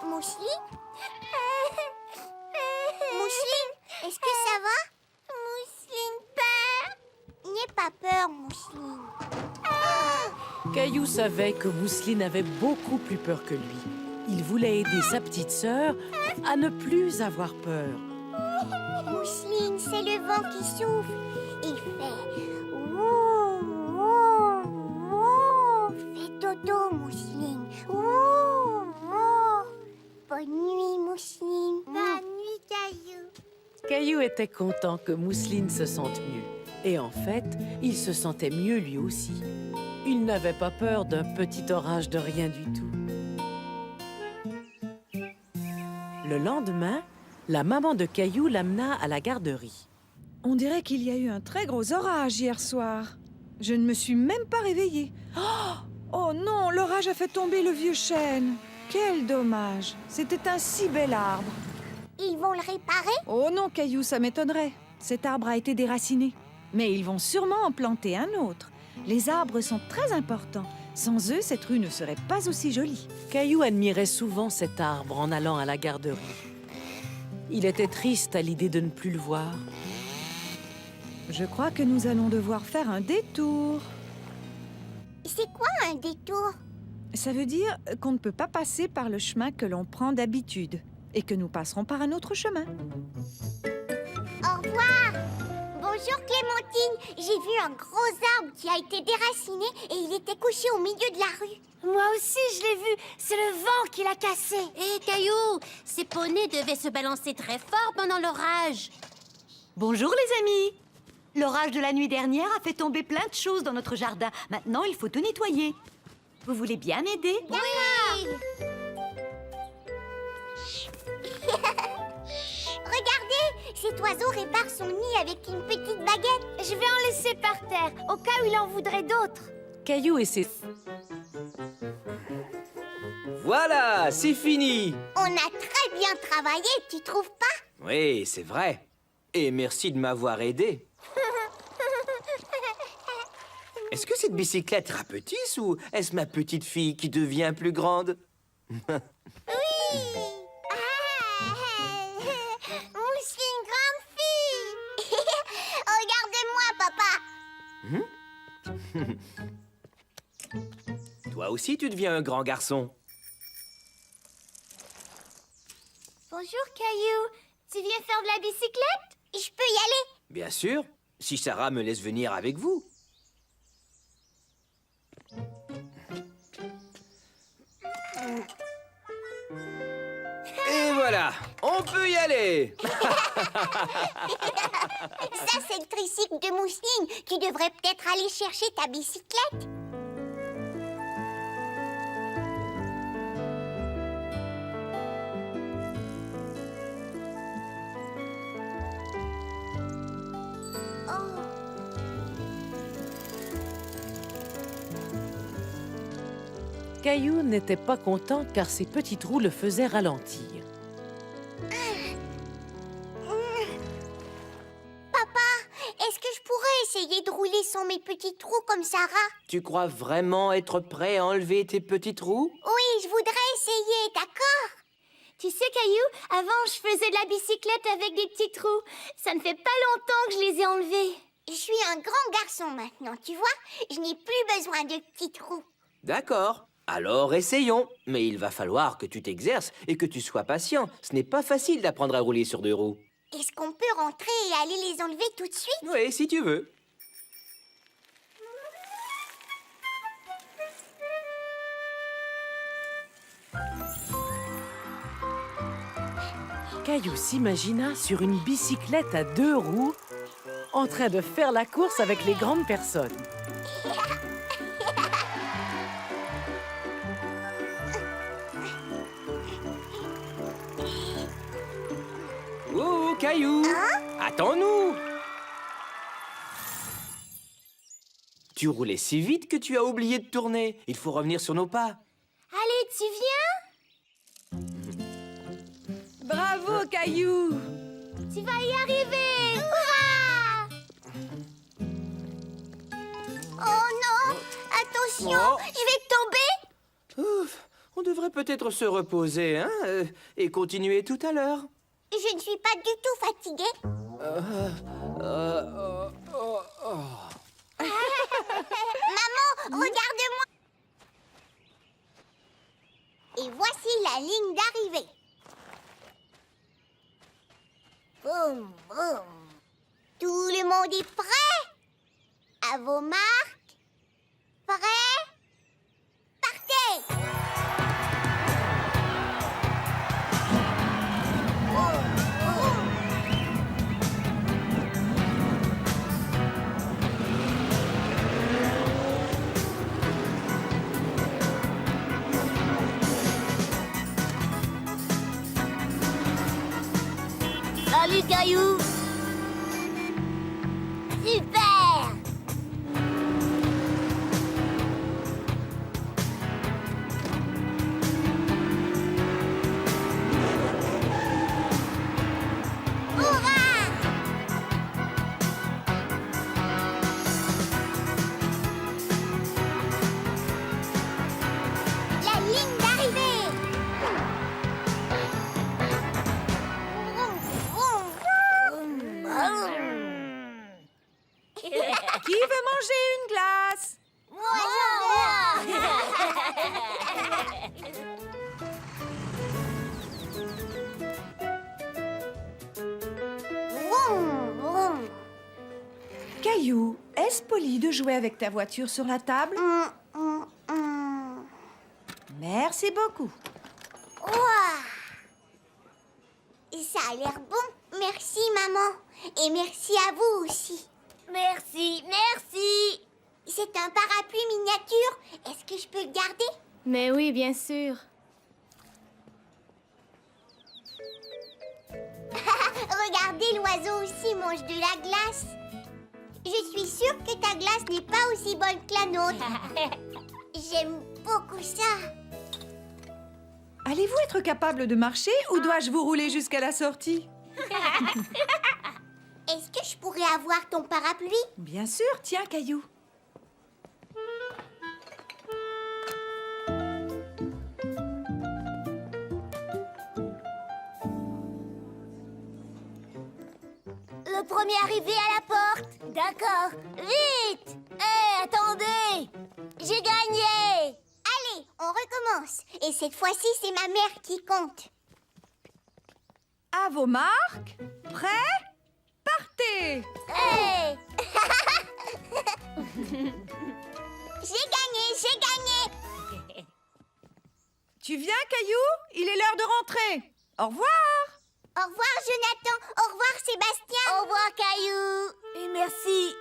Mousseline? Mousseline, est-ce que ça va? Mousseline peur. N'aie pas peur, Mousseline. Caillou savait que Mousseline avait beaucoup plus peur que lui. Il voulait aider sa petite sœur à ne plus avoir peur. Mousseline, c'est le vent qui souffle. Il fait ouh, ouh, ouh. Fais dodo, Mousseline. Ouh, ouh. Bonne nuit, Mousseline. Bonne nuit, Caillou. Caillou était content que Mousseline se sente mieux. Et en fait, il se sentait mieux lui aussi. Il n'avait pas peur d'un petit orage de rien du tout. Le lendemain, la maman de Caillou l'amena à la garderie. On dirait qu'il y a eu un très gros orage hier soir. Je ne me suis même pas réveillée. Oh non, l'orage a fait tomber le vieux chêne. Quel dommage. C'était un si bel arbre. Ils vont le réparer? Oh non, Caillou, ça m'étonnerait. Cet arbre a été déraciné. Mais ils vont sûrement en planter un autre. Les arbres sont très importants. Sans eux, cette rue ne serait pas aussi jolie. Caillou admirait souvent cet arbre en allant à la garderie. Il était triste à l'idée de ne plus le voir. Je crois que nous allons devoir faire un détour. C'est quoi un détour? Ça veut dire qu'on ne peut pas passer par le chemin que l'on prend d'habitude et que nous passerons par un autre chemin. Au revoir. Bonjour, Bonjour Clémentine, j'ai vu un gros arbre qui a été déraciné et il était couché au milieu de la rue. Moi aussi, je l'ai vu. C'est le vent qui l'a cassé. Hé, Caillou, ces poneys devaient se balancer très fort pendant l'orage. Bonjour les amis. L'orage de la nuit dernière a fait tomber plein de choses dans notre jardin. Maintenant, il faut tout nettoyer. Vous voulez bien m'aider? Oui. Regardez, cet oiseau répare son nid avec une petite baguette. Je vais en laisser par terre, au cas où il en voudrait d'autres. Caillou et ses... Voilà, c'est fini. On a très bien travaillé, tu trouves pas? Oui, c'est vrai. Et merci de m'avoir aidé. Est-ce que cette bicyclette rapetisse ou est-ce ma petite fille qui devient plus grande? Oui. Je suis une grande fille. Regarde-moi, papa. Toi aussi, tu deviens un grand garçon. Bonjour, Caillou. Tu viens faire de la bicyclette? Je peux y aller? Bien sûr, si Sarah me laisse venir avec vous. Et voilà, on peut y aller. Ça, c'est le tricycle de mousseline. Tu devrais peut-être aller chercher ta bicyclette. Caillou n'était pas content car ses petits trous le faisaient ralentir. Papa, est-ce que je pourrais essayer de rouler sans mes petits trous comme Sarah? Tu crois vraiment être prêt à enlever tes petits trous? Oui, je voudrais essayer, d'accord? Tu sais, Caillou, avant, je faisais de la bicyclette avec des petits trous. Ça ne fait pas longtemps que je les ai enlevés. Je suis un grand garçon maintenant, tu vois? Je n'ai plus besoin de petits trous. D'accord. Alors essayons. Mais il va falloir que tu t'exerces et que tu sois patient. Ce n'est pas facile d'apprendre à rouler sur deux roues. Est-ce qu'on peut rentrer et aller les enlever tout de suite? Oui, si tu veux. Caillou s'imagina sur une bicyclette à 2 roues en train de faire la course avec les grandes personnes. Oh, Caillou! Attends-nous! Tu roulais si vite que tu as oublié de tourner. Il faut revenir sur nos pas. Allez, tu viens? Bravo, Caillou! Tu vas y arriver! Hurrah! Oh non! Attention, je vais tomber! Ouf, on devrait peut-être se reposer, hein, et continuer tout à l'heure. Je ne suis pas du tout fatiguée. Maman, regarde-moi! Et voici la ligne d'arrivée. Boum, boum. Tout le monde est prêt? À vos marques? Prêt? Partez! Salut, Caillou! Super! Hurrah! La ligne d'arrivée! Qui veut manger une glace? Vroom, vroom. Caillou, est-ce poli de jouer avec ta voiture sur la table? Merci beaucoup. Ouah. Ça a l'air bon. Merci, maman. Et merci à vous aussi. Merci, merci. C'est un parapluie miniature. Est-ce que je peux le garder? Mais oui, bien sûr. Regardez, l'oiseau aussi mange de la glace. Je suis sûre que ta glace n'est pas aussi bonne que la nôtre. J'aime beaucoup ça. Allez-vous être capable de marcher ou dois-je vous rouler jusqu'à la sortie? Est-ce que je pourrais avoir ton parapluie? Bien sûr, tiens, Caillou. Le premier arrivé à la porte. D'accord. Vite. Hé, attendez. J'ai gagné. Allez, on recommence. Et cette fois-ci, c'est ma mère qui compte. À vos marques, prêts, partez! Hé. J'ai gagné. Tu viens, Caillou? Il est l'heure de rentrer. Au revoir! Au revoir, Jonathan. Au revoir, Sébastien. Au revoir, Caillou. Et merci.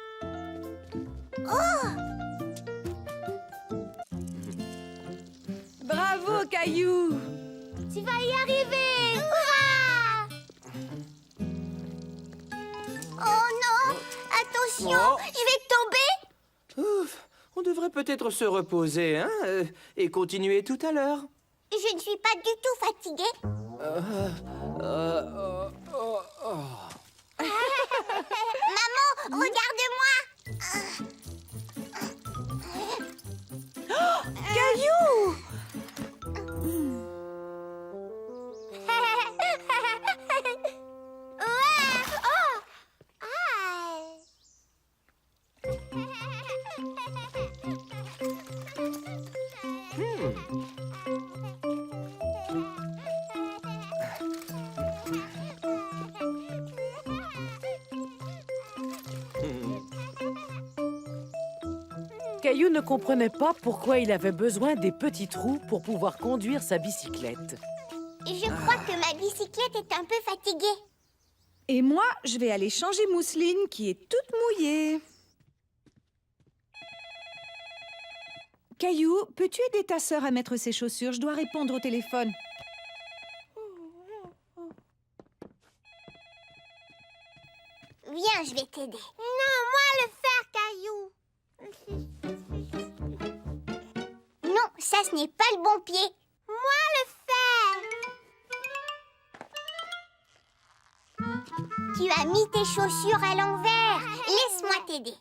Bravo, Caillou! Tu vas y arriver. Hurrah! Oh non! Attention, Oh. je vais tomber. Ouf, on devrait peut-être se reposer, hein, et continuer tout à l'heure. Je ne suis pas du tout fatiguée. Maman, regarde-moi. Caillou! Ouais. Oh. Ah. Caillou ne comprenait pas pourquoi il avait besoin des petits trous pour pouvoir conduire sa bicyclette. Je crois que ma bicyclette est un peu fatiguée. Et moi, je vais aller changer Mousseline qui est toute mouillée. Caillou, peux-tu aider ta sœur à mettre ses chaussures? Je dois répondre au téléphone. Viens, je vais t'aider. Non, moi le faire, Caillou. Non, ça, ce n'est pas le bon pied. Moi le faire. Tu as mis tes chaussures à l'envers. Laisse-moi t'aider.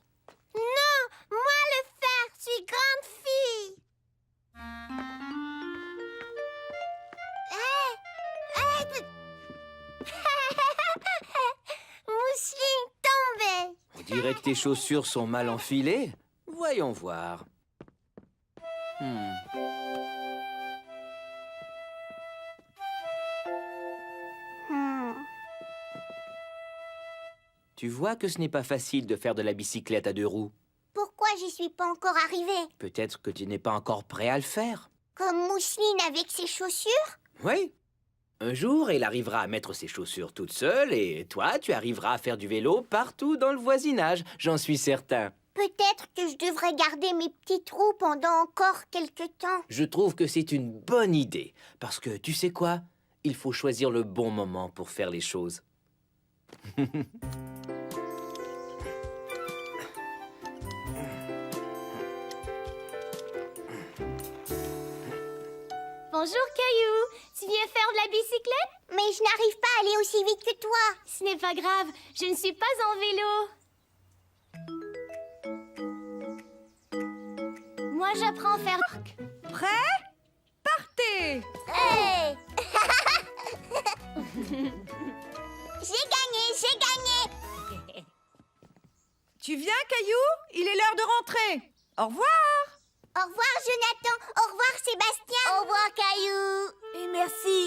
Non, moi le faire. Je suis grande fille. Mousseline tombée. On dirait que tes chaussures sont mal enfilées. Voyons voir. Tu vois que ce n'est pas facile de faire de la bicyclette à 2 roues. Pourquoi j'y suis pas encore arrivée? Peut-être que tu n'es pas encore prêt à le faire. Comme Mousseline avec ses chaussures? Oui. Un jour, elle arrivera à mettre ses chaussures toute seule et toi, tu arriveras à faire du vélo partout dans le voisinage, j'en suis certain. Peut-être que je devrais garder mes petits trous pendant encore quelques temps. Je trouve que c'est une bonne idée, parce que tu sais quoi? Il faut choisir le bon moment pour faire les choses. Bonjour, Caillou. Tu viens faire de la bicyclette? Mais je n'arrive pas à aller aussi vite que toi. Ce n'est pas grave. Je ne suis pas en vélo. Moi, j'apprends à faire... Prêts? Partez! Hey! J'ai gagné. Tu viens, Caillou? Il est l'heure de rentrer. Au revoir! Au revoir, Jonathan. Au revoir, Sébastien. Au revoir, Caillou. Et merci.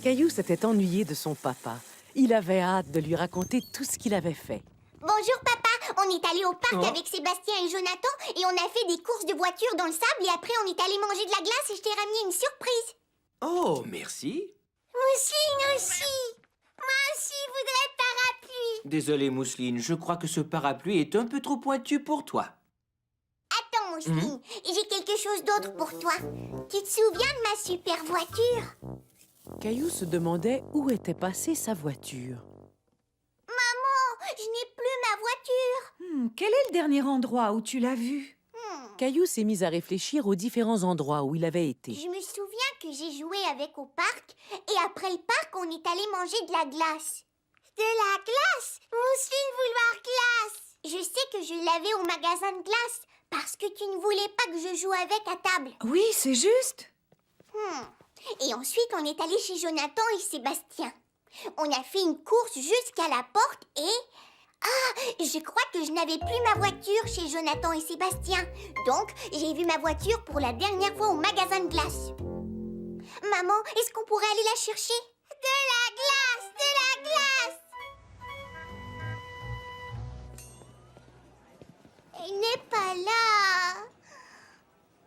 Caillou s'était ennuyé de son papa. Il avait hâte de lui raconter tout ce qu'il avait fait. Bonjour papa, on est allé au parc avec Sébastien et Jonathan et on a fait des courses de voiture dans le sable et après on est allé manger de la glace et je t'ai ramené une surprise. Oh, merci. Mousseline aussi. Moi aussi, je voudrais le parapluie. Désolé, Mousseline, je crois que ce parapluie est un peu trop pointu pour toi. Attends, Mousseline, j'ai quelque chose d'autre pour toi. Tu te souviens de ma super voiture? Caillou se demandait où était passée sa voiture. Maman, je n'ai plus ma voiture. Quel est le dernier endroit où tu l'as vue? Caillou s'est mis à réfléchir aux différents endroits où il avait été. Je me souviens que j'ai joué avec au parc et après le parc, on est allé manger de la glace. De la glace? Mousseline vouloir glace. Je sais que je l'avais au magasin de glace parce que tu ne voulais pas que je joue avec à table. Oui, c'est juste. Et ensuite, on est allé chez Jonathan et Sébastien. On a fait une course jusqu'à la porte et... Ah, je crois que je n'avais plus ma voiture chez Jonathan et Sébastien. Donc, j'ai vu ma voiture pour la dernière fois au magasin de glace. Maman, est-ce qu'on pourrait aller la chercher? De la glace! De la glace! Elle n'est pas là.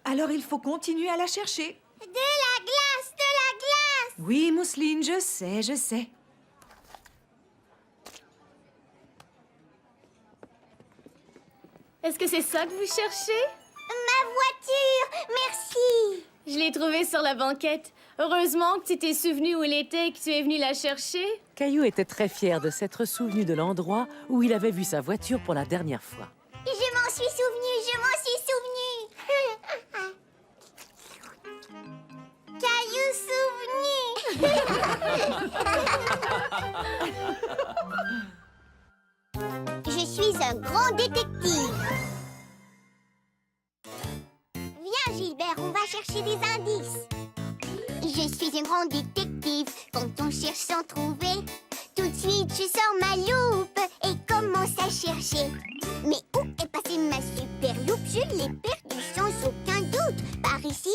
Alors il faut continuer à la chercher. De la glace! De la glace! Oui, Mousseline, je sais, je sais. Est-ce que c'est ça que vous cherchez? Ma voiture! Merci! Je l'ai trouvée sur la banquette. Heureusement que tu t'es souvenu où elle était et que tu es venu la chercher. Caillou était très fier de s'être souvenu de l'endroit où il avait vu sa voiture pour la dernière fois. Je m'en suis souvenu, je m'en suis souvenu. Caillou souvenu. Je suis un grand détective. Viens, Gilbert, on va chercher des indices. Je suis un grand détective. Quand on cherche sans trouver, tout de suite je sors ma loupe et commence à chercher. Mais où est passée ma super loupe? Je l'ai perdue sans aucun doute. Par ici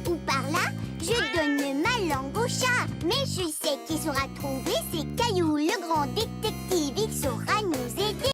ou par là, je donne ma langue au chat. Mais je sais qui saura trouver, c'est Caillou, le grand détective.